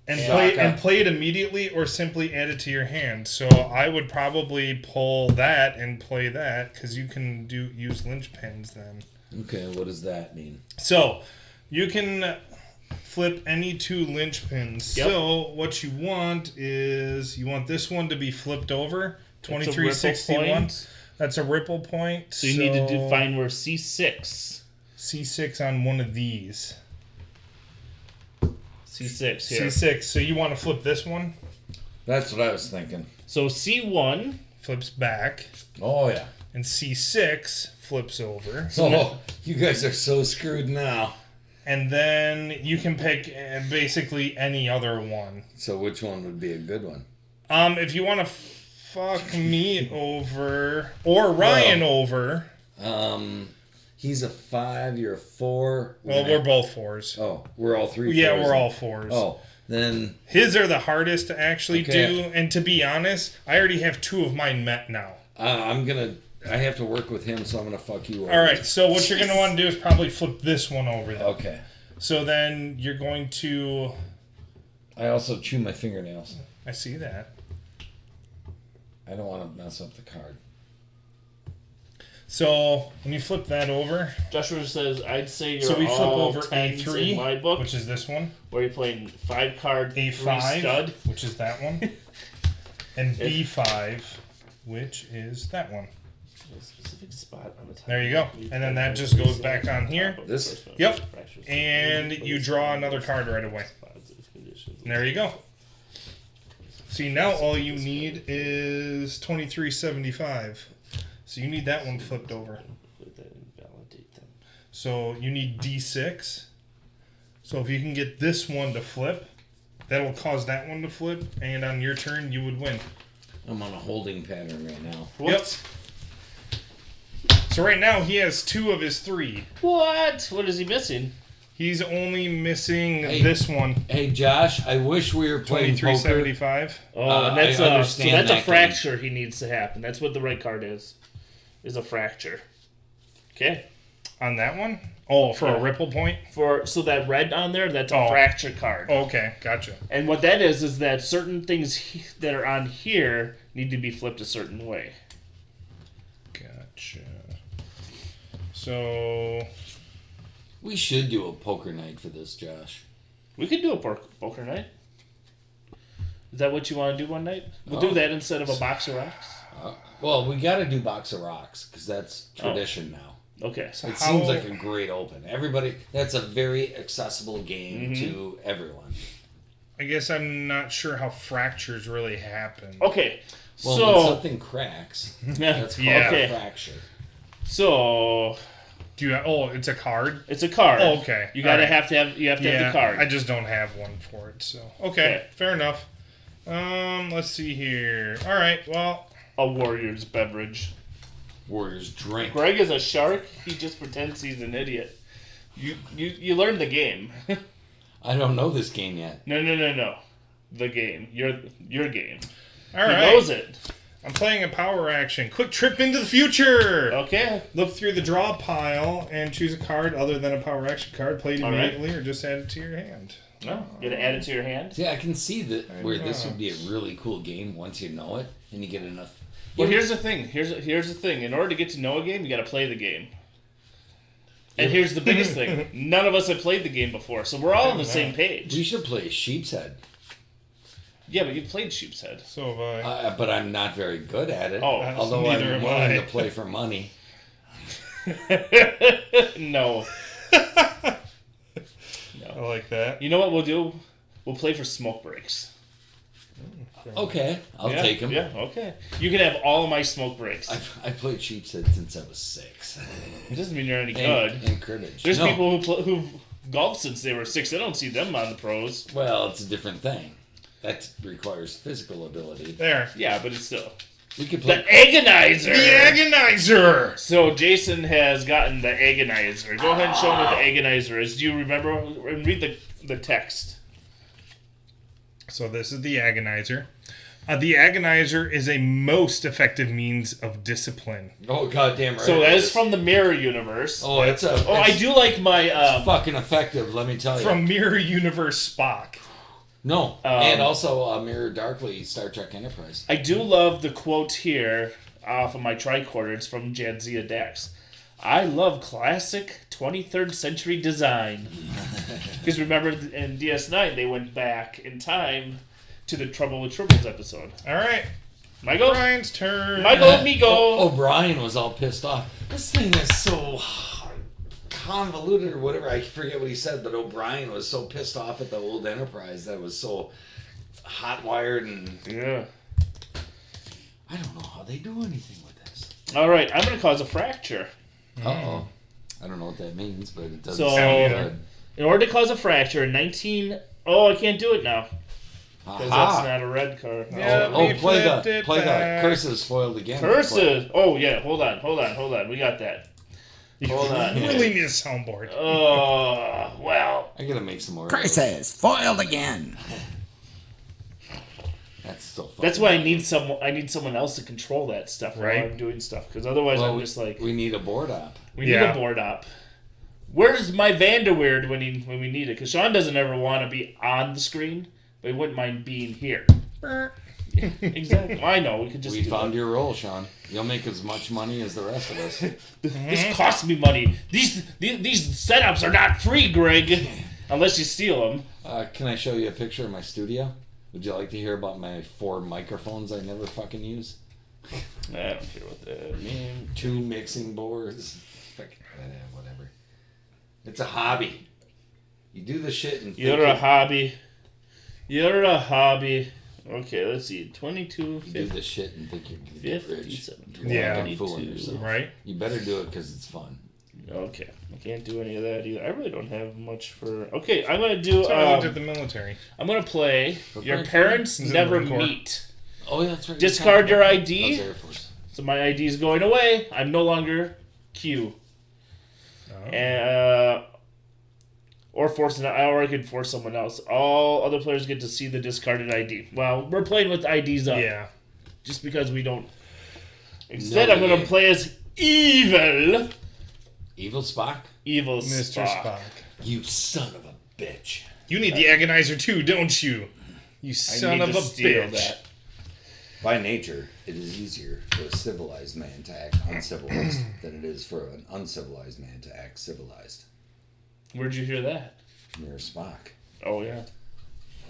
And Yeah. play it immediately or simply add it to your hand. So I would probably pull that and play that because you can use linchpins then. Okay, what does that mean? So you can flip any 2 linchpins. Yep. So what you want is you want this one to be flipped over. 2361. That's a ripple point. So you need to find where C6. C6 on one of these. C6 here. C6. So you want to flip this one? That's what I was thinking. So C1 Flips back. Oh, yeah. And C6 flips over. Oh, you guys are so screwed now. And then you can pick basically any other one. So which one would be a good one? If you want to fuck me over or Ryan over. He's a 5, you're a 4. Well, we're both 4s. Oh, we're all 3 Yeah, 4s. we're all 4s. Oh, then... His are the hardest to actually Okay. do. And to be honest, I already have 2 of mine met now. I have to work with him, so I'm gonna fuck you over. All right, so what you're going to want to do is probably flip this one over, though. Okay. So then you're going to... I also chew my fingernails. I see that. I don't want to mess up the card. So when you flip that over... Joshua says, I'd say you're So we flip all over 10s A3, in my book, which is this one. where you're playing 5 card, 3 A5, stud. which is that one. And B5, which is that one. A specific spot on the top. There you go. And then that just goes back on here. This? Yep. And you draw another card right away. And there you go. See, now all you need is 2375. So you need that one flipped over. So you need D6. So if you can get this one to flip, that'll cause that one to flip, and on your turn you would win. I'm on a holding pattern right now. Yep. So right now he has 2 of his 3. What? What is he missing? He's only missing this one. Hey, Josh, I wish we were playing poker. 2375. Oh, and that's I so understand that's a that fracture he needs to happen. That's what the red card is a fracture. Okay. On that one? Oh, for Yeah. a ripple point? So that red on there, that's a fracture card. Oh, okay, gotcha. And what that is that certain things that are on here need to be flipped a certain way. Gotcha. So... We should do a poker night for this, Josh. We could do a poker night. Is that what you want to do one night? We'll do that instead of a box of rocks. Well, we got to do Box of Rocks, because that's tradition now. Okay. So It seems like a great open. Everybody, that's a very accessible game to everyone. I guess I'm not sure how fractures really happen. Okay. Well, when something cracks, that's called Yeah. Okay. a fracture. So Do you? It's a card. It's a card. Oh, okay. You gotta All right. have the card. I just don't have one for it. So okay, fair enough. Let's see here. All right. Well, a warrior's beverage. Warriors drink. Greg is a shark. He just pretends he's an idiot. You learned the game. I don't know this game yet. No. The game. Your game. all right. He knows it. I'm playing a power action. Quick trip into the future. Okay. Look through the draw pile and choose a card other than a power action card. Play it All right. immediately or just add it to your hand. No, you gotta add it to your hand. See, I can see that where this would be a really cool game once you know it and you get enough. Well, here's the thing. Here's the thing. In order to get to know a game, you gotta play the game. And here's the biggest thing. None of us have played the game before, so we're all on the same page. We should play Sheep's Head. Yeah, but you've played Sheep's Head. So have I. But I'm not very good at it. Oh, although neither I'm am willing I. to play for money. No. I like that. You know what we'll do? We'll play for smoke breaks. Okay, I'll Yeah, take them. Yeah, okay. You can have all of my smoke breaks. I played Sheep's Head since I was 6. It doesn't mean you're any And, good. and cribbage. There's No. people who've golfed since they were 6. I don't see them on the pros. Well, it's a different thing. That requires physical ability. There. Yeah, but it's still... We could The play. Agonizer! The Agonizer! So Jason has gotten the Agonizer. Go ahead and show him what the Agonizer is. Do you remember? And read the text. So this is the Agonizer. The Agonizer is a most effective means of discipline. Oh, goddamn right. So it that is from the Mirror Universe. Oh, it's a. Oh, I do like my... fucking effective, let me tell you. From Mirror Universe Spock. No. And also Mirror Darkly Star Trek Enterprise. I do love the quote here off of my tricorder. It's from Jadzia Dax. I love classic 23rd century design. Because remember, in DS9, they went back in time to the Trouble with Tribbles episode. All right. Michael? Brian's turn. Michael, amigo! O'Brien was all pissed off. This thing is so convoluted or whatever. I forget what he said, but O'Brien was so pissed off at the old Enterprise that was so hot-wired and... Yeah. I don't know how they do anything with this. All right, I'm going to cause a fracture. Uh-oh. I don't know what that means, but it doesn't So- sound good. In order to cause a fracture, Oh, I can't do it now. Because that's Aha. not a red card. Yeah, Oh, we play flipped the it play back. the curses foiled again. Curses! Oh, yeah, hold on. We got that. Hold on. You really need a soundboard. Oh, well. I gotta make some more. Curses, foiled again. That's so fun. That's why I need someone else to control that stuff while Right. I'm doing stuff. Because otherwise I'm just like... we need a board op. We need Yeah. a board op. Where's my Vanderweird when we need it? Because Sean doesn't ever want to be on the screen, but he wouldn't mind being here. Exactly. I know. We could just. We do found that. your role, Sean. You'll make as much money as the rest of us. This costs me money. These setups are not free, Greg, unless you steal them. Can I show you a picture of my studio? Would you like to hear about my 4 microphones I never fucking use? I don't care what that means. 2 mixing boards. Fucking whatever. It's a hobby. You do the shit and You're a hobby. You're a hobby. Okay, let's see. 22, You do the shit and think you're gonna get rich. 57, Yeah. Fucking fooling yourself. Right? You better do it because it's fun. Okay, I can't do any of that either. I really don't have much for. Okay, I'm gonna do. So I looked at the military. I'm gonna play. Your Marine parents Is it never Marine Corps? meet. Oh, yeah, that's right. Discard your I ID. was Air Force. So my ID is going away. I'm no longer Q. Oh. Or I could force someone else. All other players get to see the discarded ID. Well, we're playing with IDs up. Yeah. Just because we don't. Instead, No, I'm going yeah. to play as evil. Evil Spock? Evil Mr. Spock. You son of a bitch. You need the Agonizer too, don't you? You I son need of to a steal bitch. that. By nature, it is easier for a civilized man to act uncivilized than it is for an uncivilized man to act civilized. Where'd you hear that? Mirror Spock. Oh, yeah.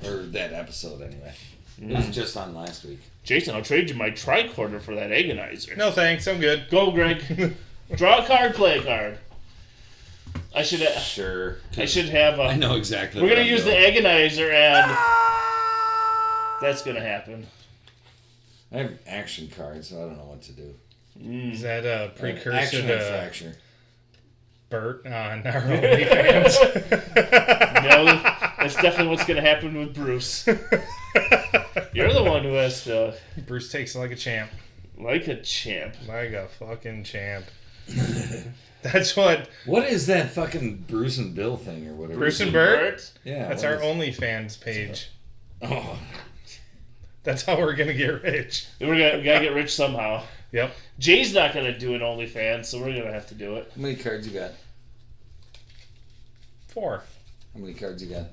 Or that episode, anyway. It was just on last week. Jason, I'll trade you my tricorder for that agonizer. No thanks, I'm good. Go, Greg. Draw a card, play a card. I should Sure. have a... I know exactly. We're what going to I'm use the doing. agonizer, and that's going to happen. I have action cards, so I don't know what to do. Is that a precursor Action and to... fracture. Bert on our OnlyFans. No, that's definitely what's going to happen with Bruce. You're the one who has to... Bruce takes it like a champ. Like a champ. Like a fucking champ. That's what... What is that fucking Bruce and Bill thing or whatever? Bruce and Bert? Yeah. That's our OnlyFans page. Oh. That's how we're going to get rich. We gotta get rich somehow. Yep. Jay's not going to do an OnlyFans, so we're going to have to do it. How many cards you got? 4. How many cards you got?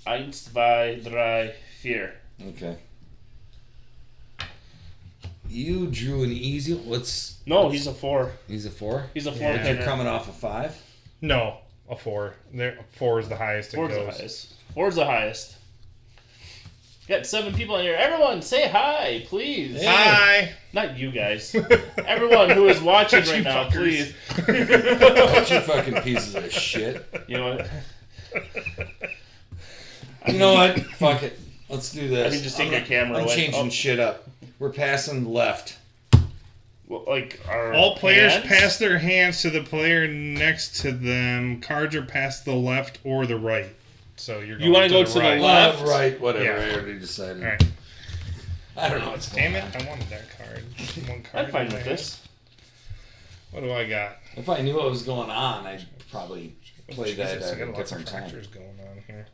1, 2, 3, 4. Okay. You drew an easy... He's a 4. He's a 4? He's a 4 Yeah. You're pinner. coming off a 5? No, a 4. 4 is the highest it 4's the goes. highest. 4's the highest. Got 7 people in here. Everyone, say hi, please. Hi! Not you guys. Everyone who is watching right You now, fuckers. please. Bunch of fucking pieces of shit. You know what? You know what? Fuck it. Let's do this. I can just take your camera I'm away. changing Oh. shit up. We're passing left. Well, like our All players hands? pass their hands to the player next to them. Cards are passed to the left or the right. So you're going You wanna go to the right. left? Right, whatever. Yeah. I already decided. All right. I don't know what's going Damn it! on. I wanted that card. One card I'm fine in with my this. hand. What do I got? If I knew what was going on, I'd probably play that Jesus, I at got a lots of different time. fractures going on here.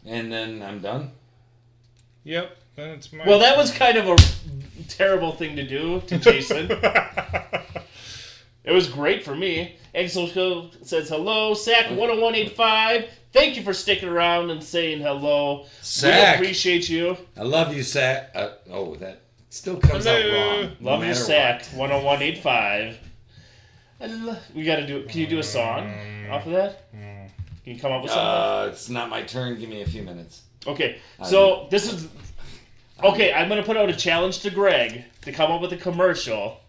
And then I'm done. Yep. Then it's my. Well, that was kind of a terrible thing to do to Jason. It was great for me. Exo says hello. Sack 10185. Thank you for sticking around and saying hello. Sack. We appreciate you. I love you, Sack. That still comes out Hello. wrong. no Love you, matter Sack what. 10185. We gotta do. Can you do a song off of that? Can you come up with something? It's not my turn. Give me a few minutes. Okay, so this is... Okay, I'm going to put out a challenge to Greg to come up with a commercial.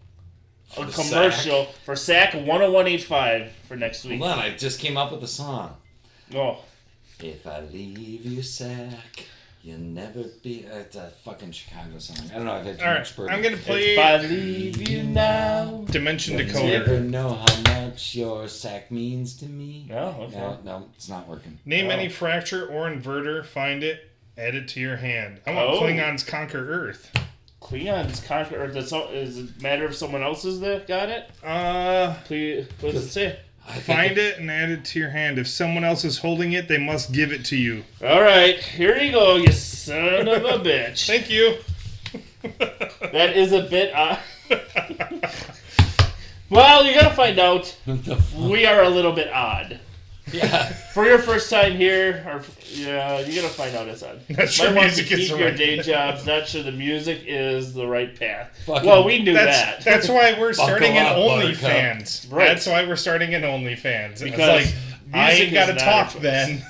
A For commercial for SAC 10185 for next week. Hold on, I just came up with a song. Oh, If I leave you, Sack, you'll never be... It's a fucking Chicago song. I don't know. I've had too All much right. bourbon. I'm gonna play if I leave you now... Dimension You'll Decoder. never know how much your sack means to me. No, okay. No, it's not working. Name Oh. any fracture or inverter. Find it. Add it to your hand. I want Oh. Klingons Conquer Earth. Klingons conquer... Or does it matter if someone else has got it? Please, what does it say? Find it and add it to your hand. If someone else is holding it, they must give it to you. All right, here you go, you son of a bitch. Thank you. That is a bit odd. Well, you're going to find out we are a little bit odd. Yeah. For your first time here, you're gonna find out it's odd. Not sure Might want to music is keep the your right day path. jobs. Not sure the music is the right path. Fucking- Well, we knew that. That's why we're starting an up, OnlyFans. Right. That's why we're starting an OnlyFans. Because It's like, I music ain't got to is not our talk choice. then.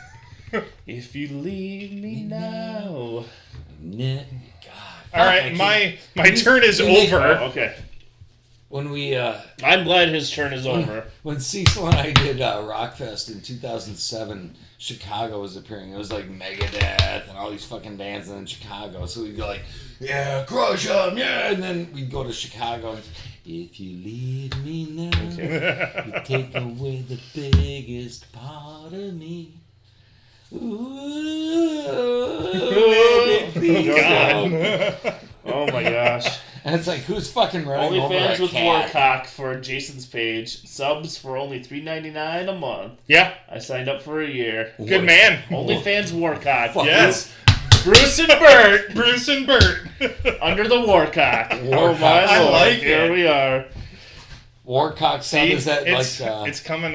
If you leave me now. God. All right, my turn is over. Oh, okay. When we, I'm glad his turn is over. when Cecil and I did Rockfest in 2007, Chicago was appearing. It was like Megadeth and all these fucking bands in Chicago. So we'd go like, yeah, crush 'em, yeah. And then we'd go to Chicago and, if you leave me now, you take away the biggest part of me. Ooh, let it be so. Oh my gosh. And it's like, who's fucking running over OnlyFans a with cat? Warcock for Jason's page. Subs for only $3.99 a month. Yeah, I signed up for a year. good man. OnlyFans Warcock. Yes, Bruce and Bert Bruce and Bert. under the Warcock. Oh Warcock. my I lord. like Here it. we are. Warcock sub, See, is that it's like it's coming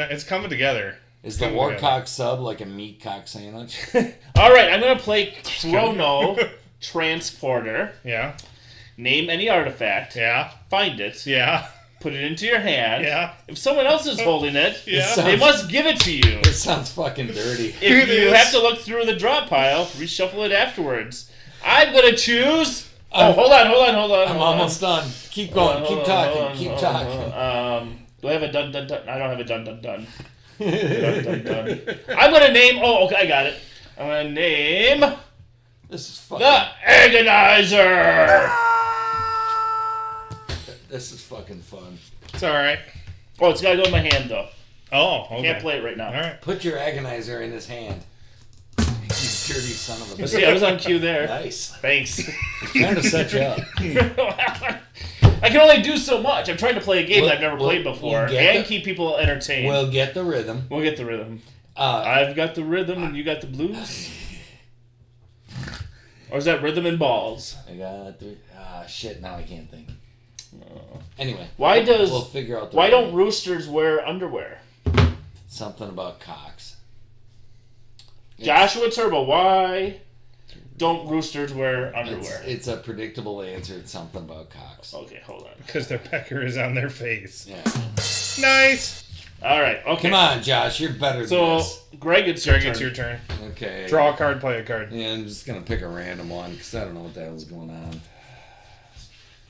together. is the coming together. Warcock sub like a meat cock sandwich? All right, I'm gonna play Chrono Transporter. Yeah, Name any artifact. yeah, Find it. yeah, Put it into your hand. yeah. If someone else is holding it, Yeah. they must give it to you. It sounds fucking dirty. If It you is. have to look through the drop pile, reshuffle it afterwards. I'm gonna choose. Oh, hold on. I'm almost done. Keep going. Keep talking. Keep talking. Do I have a dun dun dun? I don't have a dun dun dun. Dun dun dun. I'm gonna name. Oh, okay, I got it. I'm gonna name This is fucking. the Agonizer. This is fucking fun. It's all right. Oh, it's got to go in my hand, though. Oh, okay. Can't play it right now. All right. Put your agonizer in his hand. You dirty son of a bitch. See, I was on cue there. Nice. Thanks. Trying to set you up. I can only do so much. I'm trying to play a game that I've never played we'll before get and the- keep people entertained. We'll get the rhythm. We'll get the rhythm. Uh, I've got the rhythm and you got the blues. Or is that rhythm and balls? I got three. Shit, now I can't think. Anyway. We'll figure out the why rhythm. don't roosters wear underwear? Something about cocks. Joshua Turbo, why don't roosters wear underwear? It's a predictable answer. It's something about cocks. Okay, hold on. Because their pecker is on their face. Yeah. Nice. All right, okay. Come on, Josh. You're better than So, this. Greg, it's your Greg, turn. it's your turn. Okay. Draw a card, play a card. Yeah, I'm just going to pick a random one because I don't know what the hell's going on.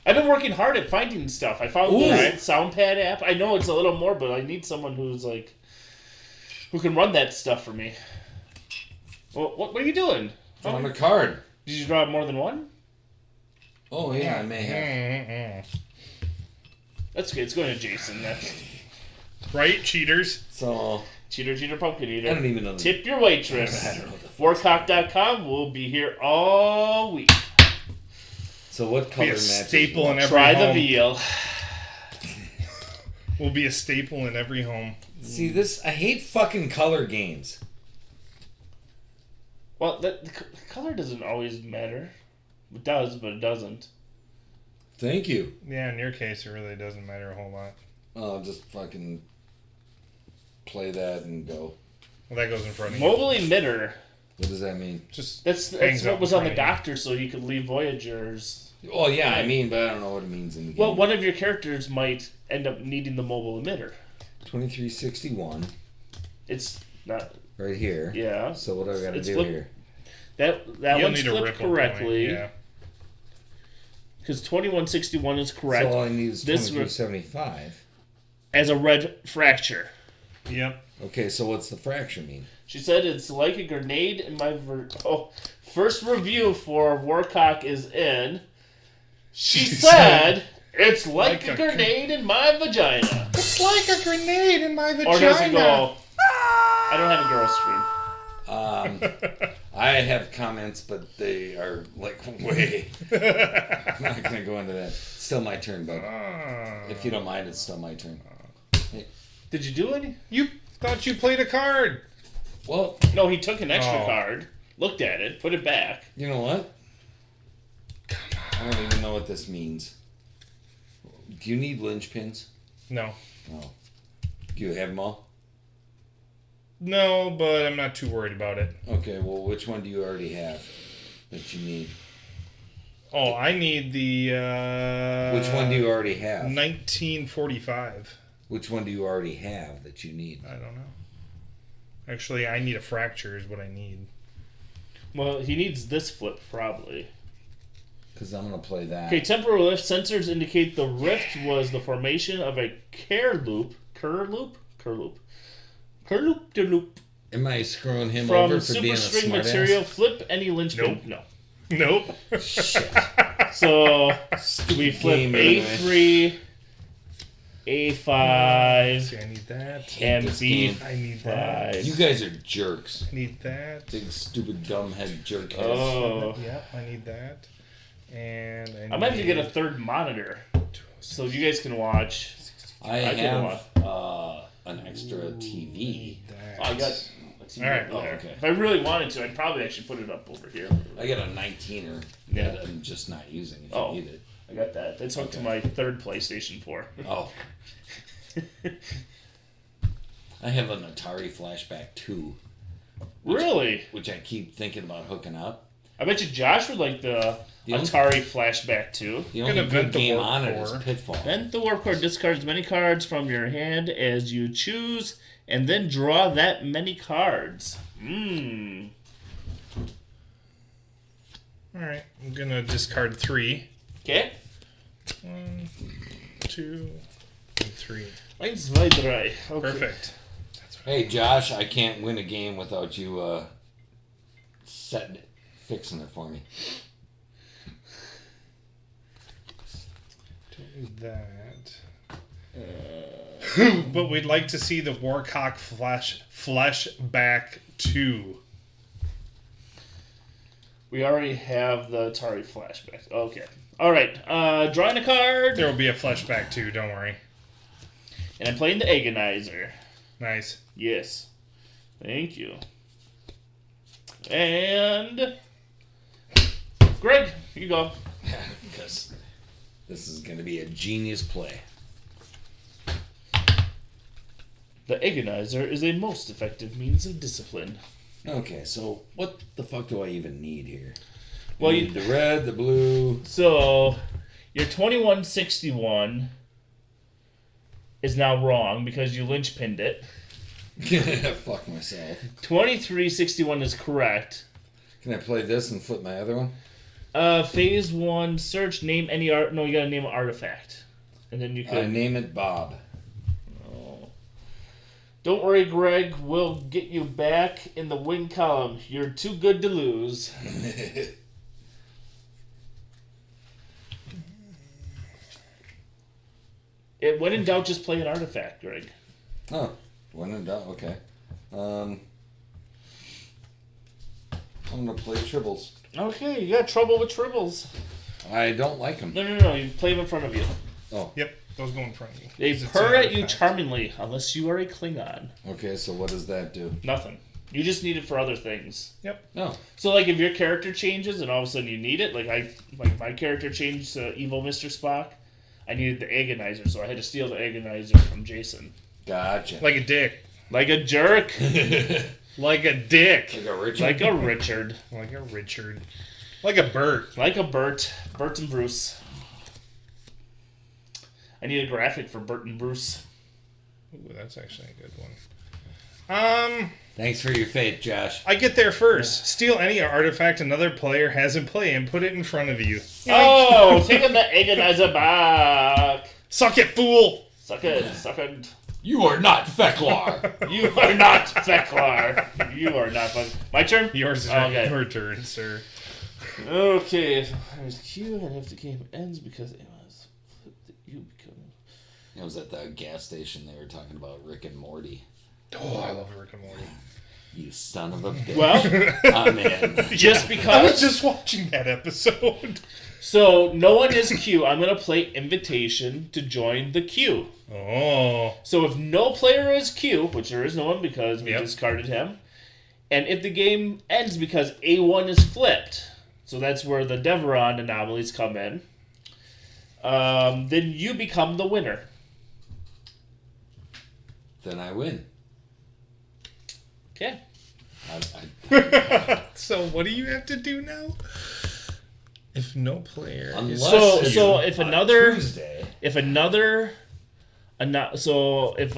I've been working hard at finding stuff. I found Ooh. the right SoundPad app. I know it's a little more, but I need someone who's like, who can run that stuff for me. Well, what are you doing? Drawing a card. Did you draw more than one? Oh, yeah, I may have. That's good. It's going to Jason. That's Right, cheaters. So, cheater, pumpkin eater. I don't even know. Tip your waitress. Warcock.com will be here all week. So, what Be color a matches? staple in every Try the home. veal. Will be a staple in every home. See, I hate fucking color games. Well, the color doesn't always matter. It does, but it doesn't. Thank you. Yeah, in your case, it really doesn't matter a whole lot. I'll just fucking play that and go. Well, that goes in front of you. Mobile emitter. What does that mean? Just That's hangs what out was in on the front of you. doctor, so he could leave Voyagers. Oh, yeah, I mean, but I don't know what it means in the game. Well, one of your characters might end up needing the mobile emitter. 2361, It's not. right here. Yeah. So, what do I got to It's do flip- here? That You'll one's need a flipped ripple correctly. point, yeah. Because 2161 is correct So, all I need is This 2375. as a red fracture. Yep. Okay, so what's the fracture mean? She said it's like a grenade in my... first review for Warcock is in. She said it's like a grenade in my vagina. It's like a grenade in my vagina. Or does it go... I don't have a girl stream. I have comments, but they are like way. I'm not gonna go into that. Still my turn, bud. If you don't mind, it's still my turn. Hey, Did you do any? You thought you played a card. well, No, he took an extra Oh. card, looked at it, put it back. you know what? I don't even know what this means. Do you need linchpins? No. No. Do you have them all? No, but I'm not too worried about it. Okay, well, which one do you already have that you need? Oh, I need the... Which one do you already have? 1945. Which one do you already have that you need? I don't know. Actually, I need a fracture is what I need. Well, he needs this flip, probably. Because I'm going to play that. Okay, temporal rift sensors indicate the rift was the formation of a Kerr loop, Am I screwing him from over for being a superstring smartass? material. Flip any linchpin. Nope. No. Nope. So we flip game, anyway. A3, A5, See, I need that. and this game. I need that. B5. You guys are jerks. I need that. Big, stupid, dumb head jerk heads. Oh, Yep, I need that. And I might have to get a third monitor so you guys can watch. I can have an extra TV. Oh, I got. Let's see. All right. Oh, okay. okay. If I really wanted to, I'd probably actually put it up over here. I got a 19er Yeah. that I'm just not using if Oh. you need it. I got that. That's hooked to my third PlayStation 4. Oh. I have an Atari Flashback 2. Really? Which I keep thinking about hooking up. I bet you Josh would like the The only- Atari Flashback 2. The I'm only gonna good vent the game warp on it is core. Pitfall. Vent the warp core discards as many cards from your hand as you choose, and then draw that many cards. Mmm. Alright, I'm gonna discard 3. Okay. 1, 2, and 3. 1, 2, 3. Okay. Perfect. Hey, Josh, I can't win a game without you fixing it for me. that. But we'd like to see the Warcock flashback 2. We already have the Atari flashback. Okay. Alright. Drawing a card. There will be a flashback 2, don't worry. And I'm playing the Agonizer. Nice. Yes. Thank you. And Greg, you go. Because this is going to be a genius play. The Agonizer is a most effective means of discipline. Okay, so what the fuck do I even need here? Well, I need the red, the blue. So your 2161 is now wrong because you linchpinned it. Fuck myself. 2361 is correct. Can I play this and flip my other one? Phase 1, search, name any art. No, you gotta name an artifact. And then you can... name it Bob. Oh. Don't worry, Greg. We'll get you back in the win column. You're too good to lose. When in doubt, just play an artifact, Greg. Oh, when in doubt, okay. I'm gonna play tribbles. Okay, you got trouble with tribbles. I don't like them. No. You play them in front of you. Oh. Yep, those go in front of you. They purr at you charmingly, unless you are a Klingon. Okay, so what does that do? Nothing. You just need it for other things. Yep. No. So, like, if your character changes and all of a sudden you need it, like my character changed to Evil Mr. Spock, I needed the Agonizer, so I had to steal the Agonizer from Jason. Gotcha. Like a dick. Like a jerk. Like a dick. Like a Richard. Like a Richard. Like a Richard. Like a Bert. Like a Bert. Bert and Bruce. I need a graphic for Bert and Bruce. Ooh, that's actually a good one. Thanks for your faith, Josh. I get there first. Steal any artifact another player has in play and put it in front of you. Oh, taking the Agonizer back. Suck it, fool! Suck it, suck it. You are not Feklar. You are not Feklar. You are not fun. My turn? Yours is Okay. your turn, sir. Okay. There's Q, and if the game ends because it was flipped, you become... It was at the gas station they were talking about Rick and Morty. Oh, I love Rick and Morty. You son of a bitch. Well, I'm in. just I was because... just watching that episode. So, no one is Q. I'm going to play Invitation to join the Q. Oh. So if no player is Q, which there is no one because we Yep. discarded him, and if the game ends because A1 is flipped, so that's where the Deveron anomalies come in, then you become the winner. Then I win. Okay. So what do you have to do now? If no player is... Unless So it's if another... Tuesday. If another... So if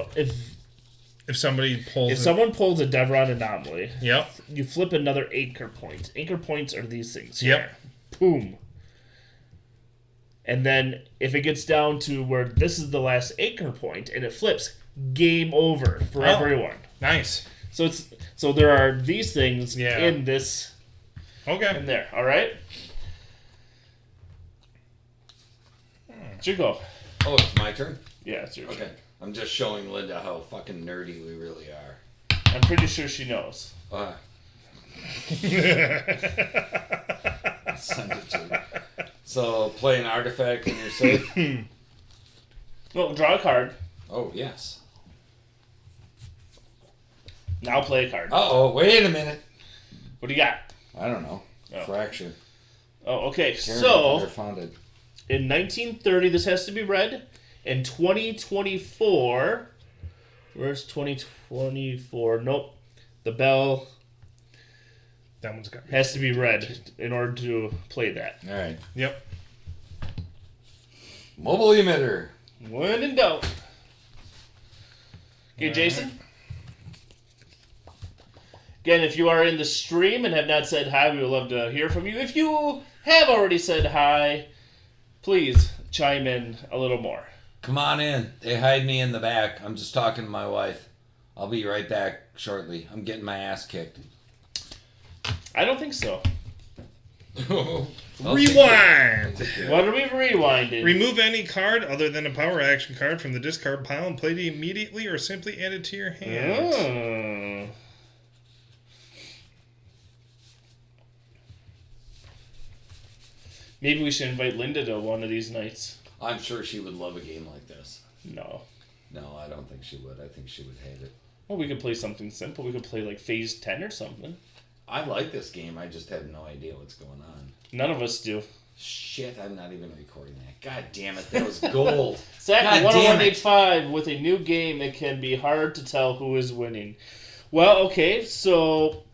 If somebody pulls... if someone pulls a Deveron anomaly, Yep. you flip another anchor point. Anchor points are these things Yep. here. Boom. And then if it gets down to where this is the last anchor point and it flips, game over for everyone. Nice. So there are these things Yeah. in this Okay. in there. All right. It's your go. Oh, it's my turn? Yeah, it's your Okay. turn. I'm just showing Linda how fucking nerdy we really are. I'm pretty sure she knows. Send it to her. So, play an artifact when you're safe? No, draw a card. Oh, yes. Now play a card. Uh-oh, wait a minute. What do you got? I don't know. Oh. Fracture. Oh, okay. Karen So never found it. in 1930, this has to be read. In 2024, where's 2024? Nope. The bell That one's got... has to be read in order to play that. All right. Yep. Mobile emitter. When in doubt. Okay, Jason? Again, if you are in the stream and have not said hi, we would love to hear from you. If you have already said hi, please chime in a little more. Come on in. They hide me in the back. I'm just talking to my wife. I'll be right back shortly. I'm getting my ass kicked. I don't think so. Rewind! What are we rewinding? Remove any card other than a power action card from the discard pile and play it immediately or simply add it to your hand. Oh. Maybe we should invite Linda to one of these nights. I'm sure she would love a game like this. No. No, I don't think she would. I think she would hate it. Well, we could play something simple. We could play like Phase 10 or something. I like this game. I just have no idea what's going on. None of us do. Shit, I'm not even recording that. God damn it, that was gold. Zach, God damn it. 10185 with a new game, it can be hard to tell who is winning. Well, okay, so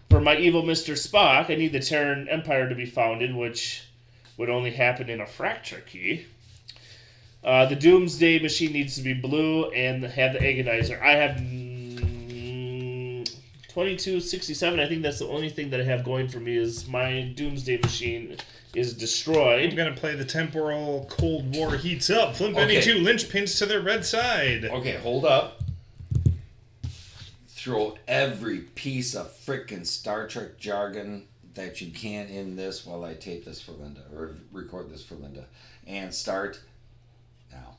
for my evil Mr. Spock, I need the Terran Empire to be founded, which would only happen in a fracture key. The Doomsday Machine needs to be blue and have the Agonizer. I have 2267. I think that's the only thing that I have going for me is my Doomsday Machine is destroyed. I'm going to play the Temporal Cold War heats up. Flip any Okay. 2 linchpins to their red side. Okay, hold up. Throw every piece of frickin' Star Trek jargon that you can in this while I tape this for Linda, or record this for Linda. And start now.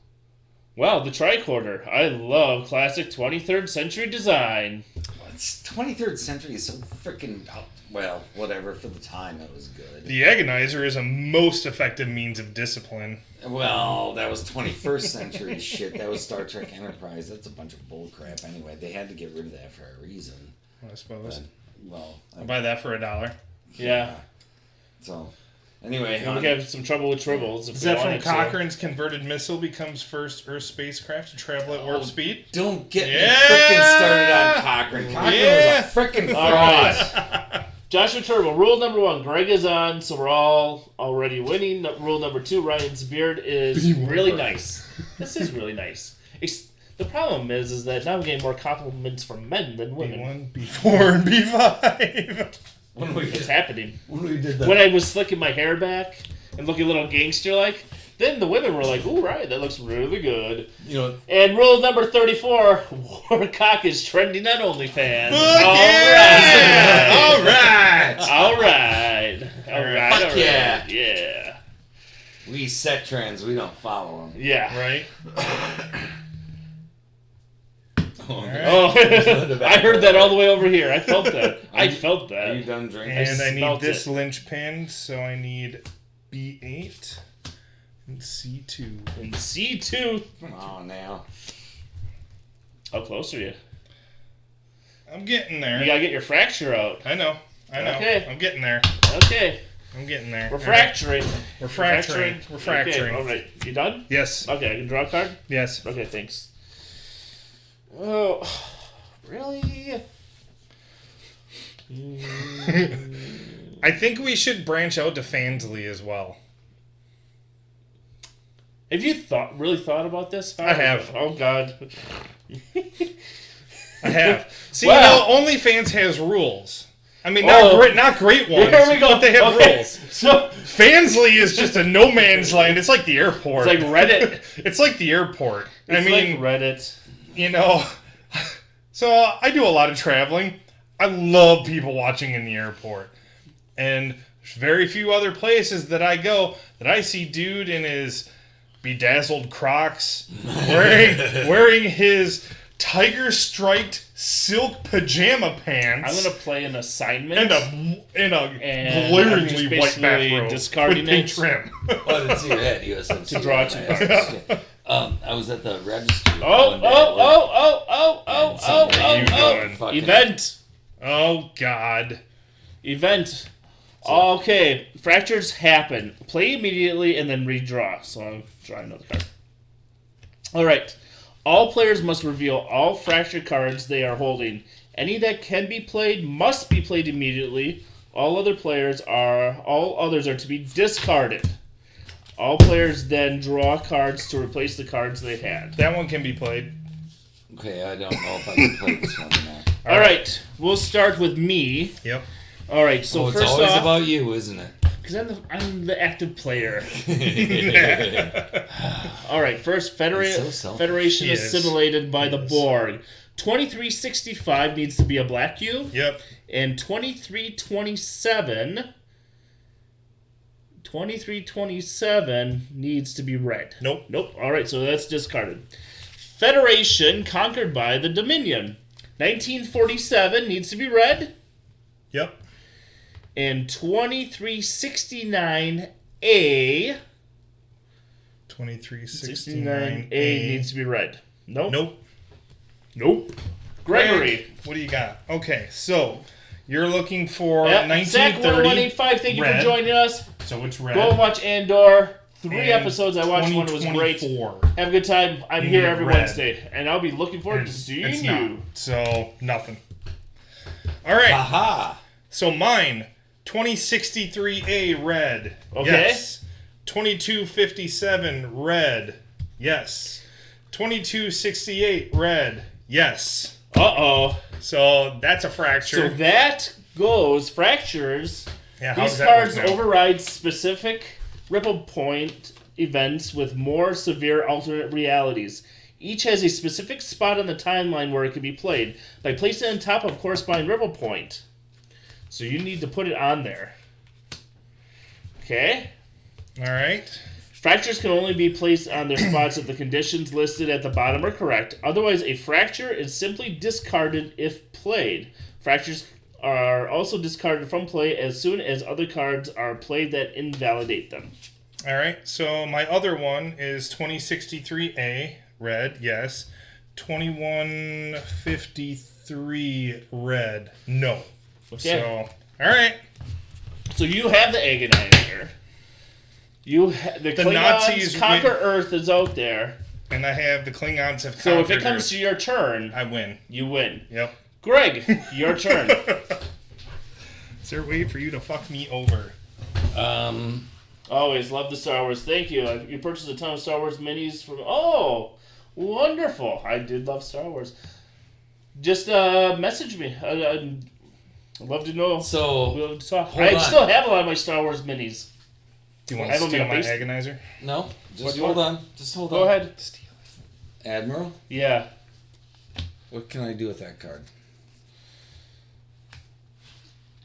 Wow, the tricorder. I love classic 23rd century design. It's 23rd century is so freaking well, whatever, for the time it was good. The Agonizer is a most effective means of discipline. Well, that was 21st century shit. That was Star Trek Enterprise. That's a bunch of bullcrap. Anyway, they had to get rid of that for a reason. I suppose. Well, I'll buy that for $1. Yeah. So, anyway, We have some trouble with tribbles. If Is we that from wanted to. Cochrane's converted missile becomes first Earth spacecraft to travel at warp speed? don't get me Yeah! freaking started on Cochrane. Cochrane Yeah! was a freaking All fraud. right. Joshua Turbo, rule number 1, Greg is on, so we're all already winning. Rule number 2, Ryan's beard is really nice. This is really nice. The problem is that now I'm getting more compliments from men than women. B1, B4, and B5. When we It's did, happening. when we did that. When I was slicking my hair back and looking a little gangster-like, then the women were like, ooh, right, that looks really good. You know, And rule number 34, Warcock is trending on OnlyFans. yeah! All right. All right! All right. All right. Fuck all right. yeah. Yeah. we set trends, we don't follow them. Yeah. Right? Oh, I heard that all the way over here. I felt that. I felt Are you that. done drinking? And I need smelt this it. linchpin, so I need B8 and C2. And C2. Oh, now. How close are you? I'm getting there. You gotta get your fracture out. I know. Okay. I'm getting there. Okay. I'm getting there. We're fracturing. We're fracturing. We're fracturing. Okay, all right. You done? Yes. Okay, I can draw a card? Yes. Okay, thanks. Oh, really? I think we should branch out to Fansley as well. Have you really thought about this? I have. Oh, God. I have. See, Wow. OnlyFans has rules. I mean, Oh. not great ones, Here we go. but they have Okay, rules. So, Fansley is just a no man's land. It's like the airport. it's like Reddit. It's like the airport. It's I mean, like Reddit. you know, so I do a lot of traveling. I love people watching in the airport. And there's very few other places that I go that I see dude in his bedazzled Crocs wearing his tiger striped silk pajama pants. I'm going to play an assignment. and And a I'm glaringly just white basically bathrobe discarding with pink it. trim. Oh, it's your head. You To draw two cards. I was at the registry. Oh, one day at work. oh. Event. Oh God. Event. Okay, fractures happen. Play immediately and then redraw. So I'll draw another card. All All players must reveal all fractured cards they are holding. Any that can be played must be played immediately. All others are to be discarded. All players then draw cards to replace the cards they had. That one can be played. Okay, I don't know if I can play this one now. All right, we'll start with me. Yep. All right, so It's first always off, about you, isn't it? because I'm the active player. All right, first He's so selfish. Federation He is. assimilated by the He is. Borg. 2365 needs to be a black cube, Yep. and 2327 2327 needs to be red. Nope. Nope. All right, so that's discarded. Federation conquered by the Dominion. 1947 needs to be red. Yep. And 2369A. 2369A needs to be red. Nope. Nope. Nope. Gregory. Greg, what do you got? Okay, so you're looking for Zach 1930. 1185, thank you for red. joining us. So it's red. Go and watch Andor. 3 And episodes I watched. One was great. 2024. Have a good time. I'm You here need every red. Wednesday, and I'll be looking forward to seeing It's you. not. So nothing. All right. Aha! So mine, 2063A red. Okay. Yes. 2257 red. Yes. 2268 red. Yes. Uh-oh. So that's a fracture. So that goes, fractures. Yeah, how These does that work cards now? override specific ripple point events with more severe alternate realities. Each has a specific spot on the timeline where it can be played by placing it on top of corresponding ripple point. So you need to put it on there. Okay? All right. Fractures can only be placed on their spots if the conditions listed at the bottom are correct. Otherwise, a fracture is simply discarded if played. Fractures are also discarded from play as soon as other cards are played that invalidate them. All right. So my other one is 2063A red. Yes. 2153 red. No. Okay. So all right. So you have the Agonizer. The Klingons Nazis Conquer win. Earth is out there. And I have the Klingons have So if conquered it comes Earth. to your turn, I win. you win. Yep. Greg, your turn. Is there a way for you to fuck me over? Always love the Star Wars. Thank you. You purchased a ton of Star Wars minis from... Oh, wonderful. I did love Star Wars. Just message me. I'd love to know. So, We'll talk. hold I on. still have a lot of my Star Wars minis. Do you want I to don't steal make my a base- agonizer? no, What just do you hold want? on. Just hold Go on. ahead. Admiral, Yeah. what can I do with that card?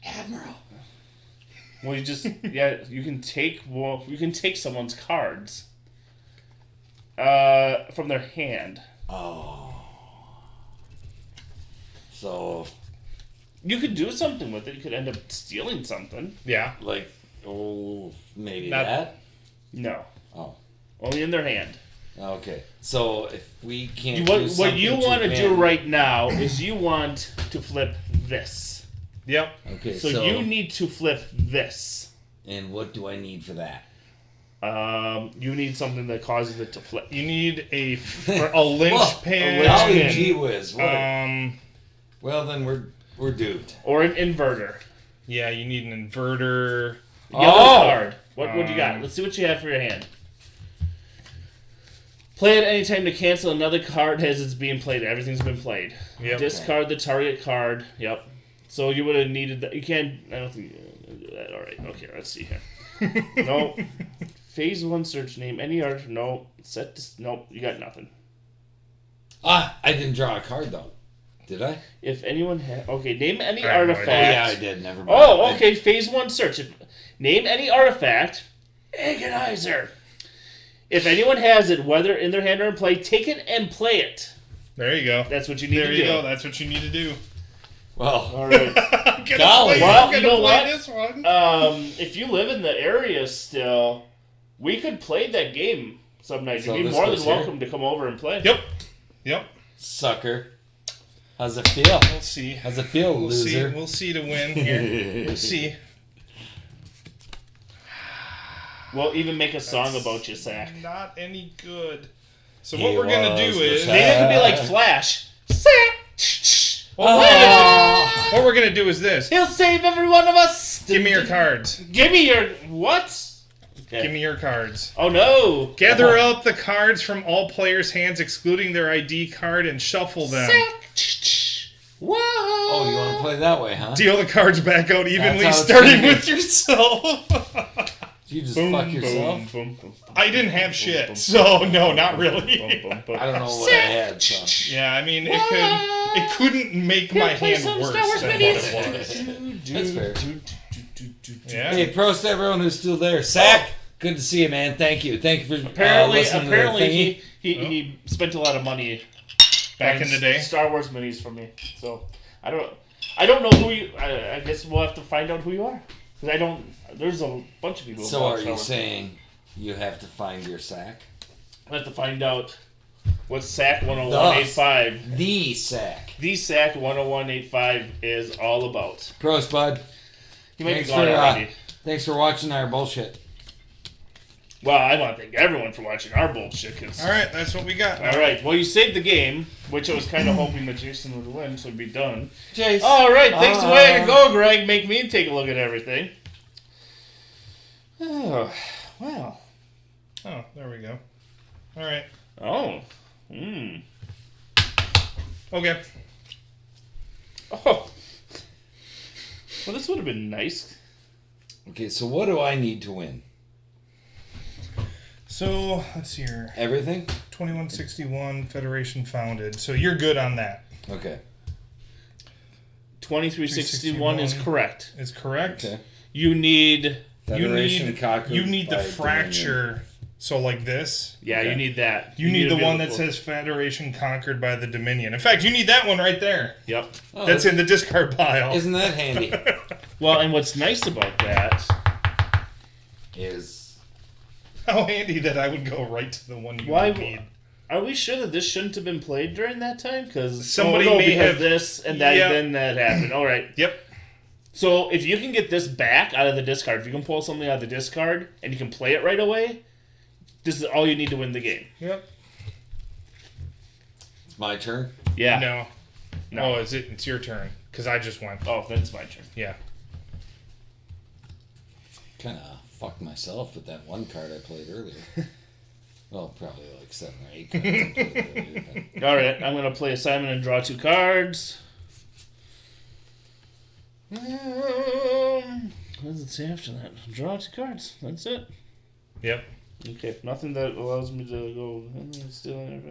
Admiral. Well, you just... yeah, you can take... Well, you can take someone's cards. From their hand. Oh. So, You could do something with it. You could end up stealing something. Yeah. like, maybe Not- that? No. Oh. Only in their hand. Okay. So, if we can't What you want to do right now is you want to flip this. Yep. Okay, So you need to flip this. And what do I need for that? You need something that causes it to flip. You need a linchpin. linchpin. Gee whiz. What well, then we're duped. Or an inverter. Yeah, you need an inverter. Yellow card. What do you got? Let's see what you have for your hand. Play at any time to cancel another card as it's being played. Everything's been played. Yep. Discard the target card. Yep. So you would have needed that. You can't. I don't think you can do that. All right. Okay. Let's see here. No. Phase 1 search name. Any art. No. Set. Nope. You got nothing. I didn't draw a card though. Did I? If anyone okay, name any I have no artifact. Oh yeah, I did. Never mind. Oh, okay. Phase 1 search. Name any artifact. Agonizer. If anyone has it, whether in their hand or in play, take it and play it. There you go. That's what you need There to you do. go. That's what you need to do. Well, All right. I'm gonna Golly. play, Well, I'm gonna you know play what? this one. If you live in the area still, we could play that game some night. So You'd be this more goes than here? welcome to come over and play. Yep. sucker. How's it feel? We'll see. How's it feel, We'll loser? see. We'll see to win here. We'll see. We'll even make a song about you, Zach. Not any good. So He what we're gonna was do the is Maybe it could be like Flash. Zach! what we're gonna do is this. He'll save every one of us. Give me your cards. Give me your what? Okay. Give me your cards. Oh no! Gather up the cards from all players' hands, excluding their ID card, and shuffle them. Zach! Whoa! Oh, you want to play that way, huh? Deal the cards back out evenly, That's how it's starting gonna be. with yourself. Did you just fuck yourself? Boom, boom, I didn't have shit, so no, not really. boom, boom. I don't know what I had, so. Yeah, I mean, it couldn't make my Play hand some worse Star Wars than what minis. it was. That's fair. Yeah. Hey, prost to everyone who's still there. Sack, good to see you, man. Thank you for listening Apparently, to the thingy. he spent a lot of money Back in the day. Star Wars minis for me. So I don't know who you. I guess we'll have to find out who you are. Because I don't. There's a bunch of people. So are you saying you have to find your sack? I have to find out what SAC 10185. The sack. The SAC 10185 is all about. Prost, bud. You might be gone already. Thanks for watching our bullshit. Well, I want to thank everyone for watching our bullshit. All right, that's what we got. All right. Well, you saved the game, which I was kind of hoping that Jason would win, so it'd be done. Jason. All right. Thanks the way to go, Greg. Make me take a look at everything. Oh, wow. Oh, there we go. All right. Oh. Okay. Oh. Well, this would have been nice. Okay, so what do I need to win? So, let's see here. Everything? 2161, Federation founded. So you're good on that. Okay. 2361 is correct. Is correct. Okay. You need... Federation conquered You need the by fracture. Dominion. So like this. Yeah, Okay. you need that. You need a the one that biblical- says Federation conquered by the Dominion. In fact, you need that one right there. Yep. Oh, That's in the discard pile. Isn't that handy? Well, and what's nice about that... Is How handy that I would go right to the one you Why? need. Are we sure that this shouldn't have been played during that time? Because Somebody may because have- this and that, Yep. then that happened. All right. Yep. So if you can get this back out of the discard, if you can pull something out of the discard and you can play it right away, this is all you need to win the game. Yep. it's my turn? Yeah. No. No. Oh, is it? It's your turn. Because I just went. Oh, then it's my turn. Yeah. Kind of fucked myself with that one card I played earlier. Well, probably like 7 or 8 cards I played earlier. But... All right. I'm going to play Assignment and draw 2 cards. What does it say after that? Draw 2 cards. That's it. Yep. Okay. Nothing that allows me to go...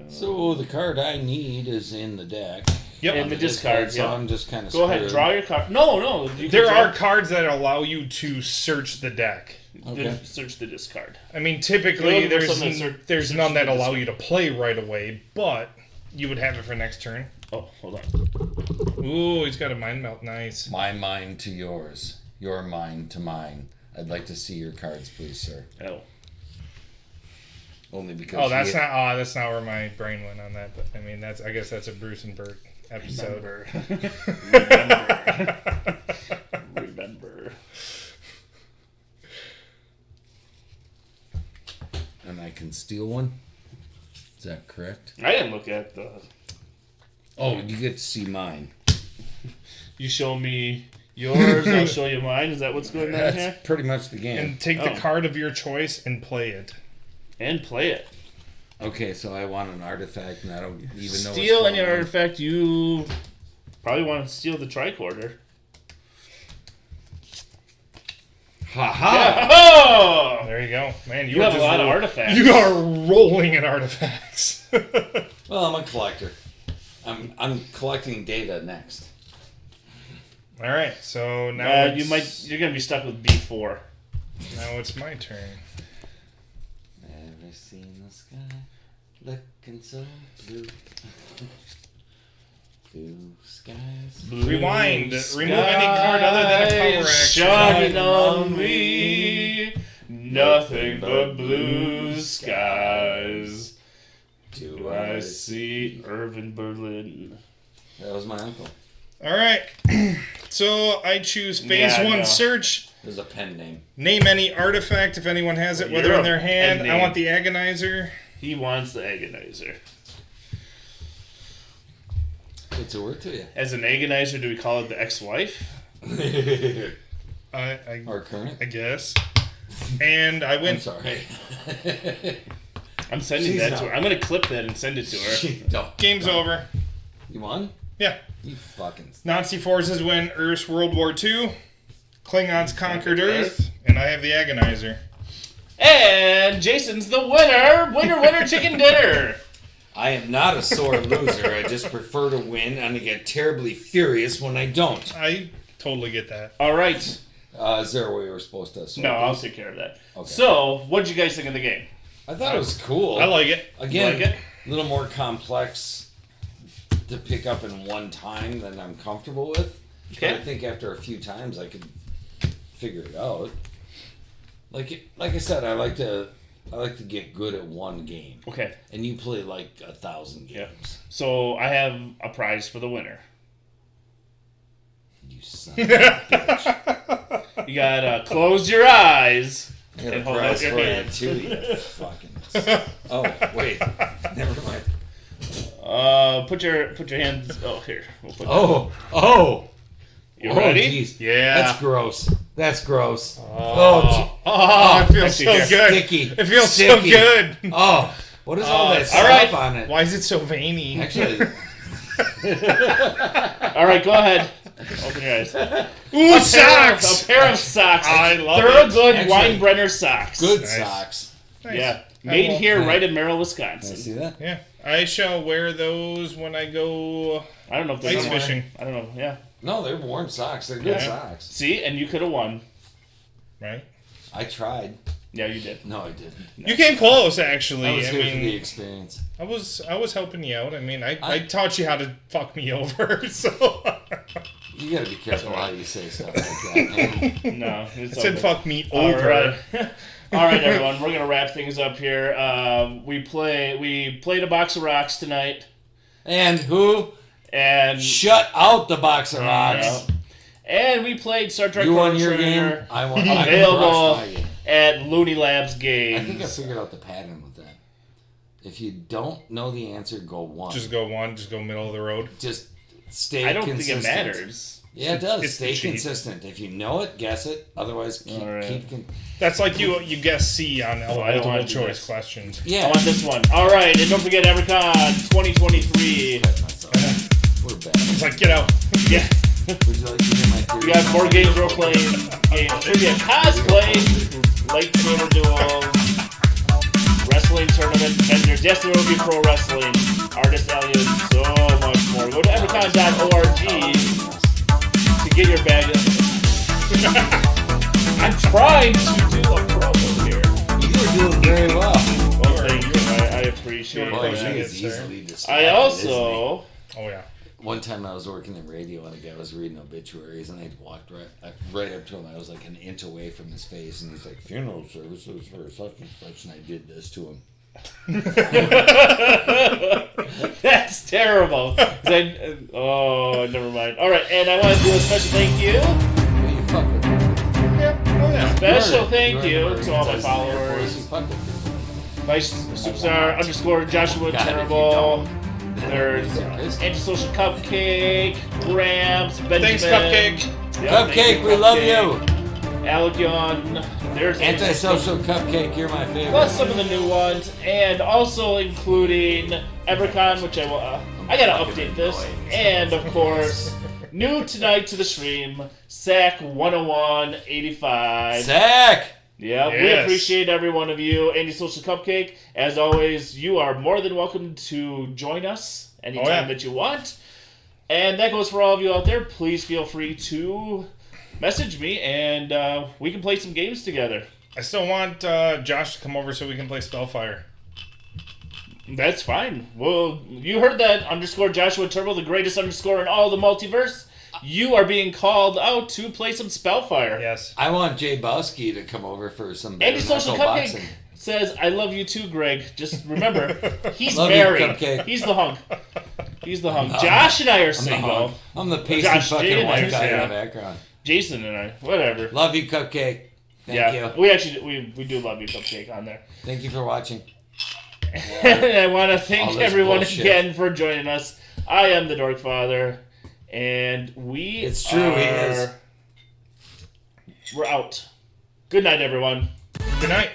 So the card I need is in the deck. Yep. And the discard, So yeah. I'm just kind of Go ahead. Draw your card. No. You can There draw- are cards that allow you to search the deck. Okay. Search the discard. I mean, typically You're looking for something to there's search none that the allow discard. you to play right away, but you would have it for next turn. Oh, hold on. Ooh, he's got a mind melt. Nice. My mind to yours. Your mind to mine. I'd like to see your cards, please, sir. Oh. Only because Oh, that's not where my brain went on that. But I mean, I guess that's a Bruce and Bert episode. Remember. And I can steal one? Is that correct? I didn't look at the... Oh, you get to see mine. You show me yours, I'll show you mine. Is that what's going on That's here? pretty much the game. And take Oh. the card of your choice and play it. And play it. Okay, so I want an artifact and I don't even know Steal what's any going on. artifact. You probably want to steal the tricorder. Ha-ha! Oh! There you go, man. You have a lot of artifacts. You are rolling in artifacts. Well, I'm a collector. I'm collecting data next. All right, so now You're gonna be stuck with B4. Now it's my turn. Never seen the sky looking so blue. Blue skies. Rewind. Remove any card other than a power action. Shining on me, nothing but blue skies. Do I see Irvin Berlin? That was my uncle. All right. So I choose phase Yeah, 1 no. search. There's a pen name. Name any artifact if anyone has it, whether You're in their a hand. pen I name. want the agonizer. He wants the agonizer. What's it worth to you? As an agonizer, do we call it the ex-wife? Or current? I guess. And I win. I'm sorry. I'm sending She's that not- to her. I'm gonna clip that and send it to her. Don't. Game's over. You won? Yeah. You fucking... Nazi forces win Earth's World War II. Klingons conquered Earth. And I have the agonizer. And Jason's the winner! Winner, chicken dinner! I am not a sore loser. I just prefer to win and I get terribly furious when I don't. I totally get that. All right. Is there a way we're supposed to? No, I'll take care of that. Okay. So, what did you guys think of the game? I thought it was cool. I like it. Again, You like it? a little more complex to pick up in one time than I'm comfortable with. Okay. But I think after a few times I could figure it out. Like I said, I like to get good at one game. Okay. And you play like 1,000 games. Yeah. So, I have a prize for the winner. You son of a bitch. You gotta close your eyes I got a and hold prize out your for you hand. too, you fucking. Oh wait, never mind. Put your hands. Oh, here. We'll put Oh. You ready? Geez. Yeah. That's gross. That's gross. Oh, it feels so Actually, good. Sticky. It feels Sticky. so good. Oh, what is all that all stuff right. on it? Why is it so veiny? Actually, All right, go ahead. Open your eyes. Ooh, socks! A pair of socks. I love They're it. good Actually, Weinbrenner socks. good Nice. socks. Nice. Yeah. I Made won't- here yeah. right in Merrill, Can I Wisconsin. see that? Yeah, I shall wear those when I go I don't know if they're ice somewhere. fishing. I don't know. Yeah. No, they're warm socks. They're good Yeah. socks. See, and you could have won. Right? I tried. Yeah, you did. No, I didn't. You came close, actually. I was here for the mean, experience. I was helping you out. I mean, I taught you how to fuck me over, so You gotta be careful how you say stuff like that. Man. No, it's I said over. fuck me All over. right. All right, everyone. We're gonna wrap things up here. We played a box of rocks tonight, And who? and Shut out the box of rocks. Yeah. And we played Star Trek You won your Chrono-Trigger game. I won. I Available crushed my game. at Looney Labs I Games. think I figured out the pattern with that. If you don't know the answer, go one. Just go middle of the road. Just stay I don't consistent. think it matters. Yeah, it does. It's the Stay cheat. consistent. If you know it, guess it. Otherwise, keep. All right. That's like you guess C on I don't wanna multiple do choice this. questions. I Yeah. want this one. All right, and don't forget EverCon 2023. We're bad. It's like, get out. Yeah, Would you like to hear my theory? we got board games, role playing, games, trivia, cosplay, lightsaber duels, wrestling tournament, vendors. Yes, there will be pro wrestling, artist aliens, so much more. Go to evercon.org to get your bag. I'm trying to do a promo here. You were doing very well. Well, thank you. I appreciate Boy, that. he Yes, is sir. easily distracted. I also. Oh yeah. One time I was working in radio and a guy was reading obituaries and I walked right up to him. I was like an inch away from his face and he's like, funeral services for such and such, and I did this to him. That's terrible. Oh, never mind. All right, and I want to do a special thank you. Well, you fuck with me. Yeah. Oh yeah. Special thank You're you in the to all my Marines, I was in the Air Force, followers. you fucked with me. Vice Superstar _ Joshua God, if you Terrible. don't, There's then it's- Antisocial Cupcake, Gramps, Benjamin. Thanks, Cupcake. Yep, Cupcake, thank you, we love Cupcake. you. Alec Young. There's Antisocial Cupcake, you're my favorite. Plus some of the new ones, and also including EverCon, which I gotta update this, and of course, new tonight to the stream, SAC 10185. Zach! Yeah, we Yes. appreciate every one of you. Anti-Social Cupcake, as always, you are more than welcome to join us anytime Oh, yeah. that you want. And that goes for all of you out there. Please feel free to message me, and we can play some games together. I still want Josh to come over so we can play Spellfire. That's fine. Well, you heard that _ Joshua Turbo, the greatest _ in all the multiverse. You are being called out to play some Spellfire. Yes. I want Jay Bowski to come over for some Anti-Social knuckle Cupcake boxing. says, I love you too, Greg. Just remember, he's Love you, married. Cupcake. He's the hunk. He's the hunk. Josh and I are I'm the single. hunk. I'm the pasty Josh, Jay fucking and I white guy are- in the background. Jason and I. Whatever. Love you, Cupcake. Thank yeah. you. We actually we do love you, Cupcake, on there. Thank you for watching. And I want to All thank this everyone bullshit. again for joining us. I am the Dorkfather, and we It's true, he is. We're out. Good night, everyone. Good night.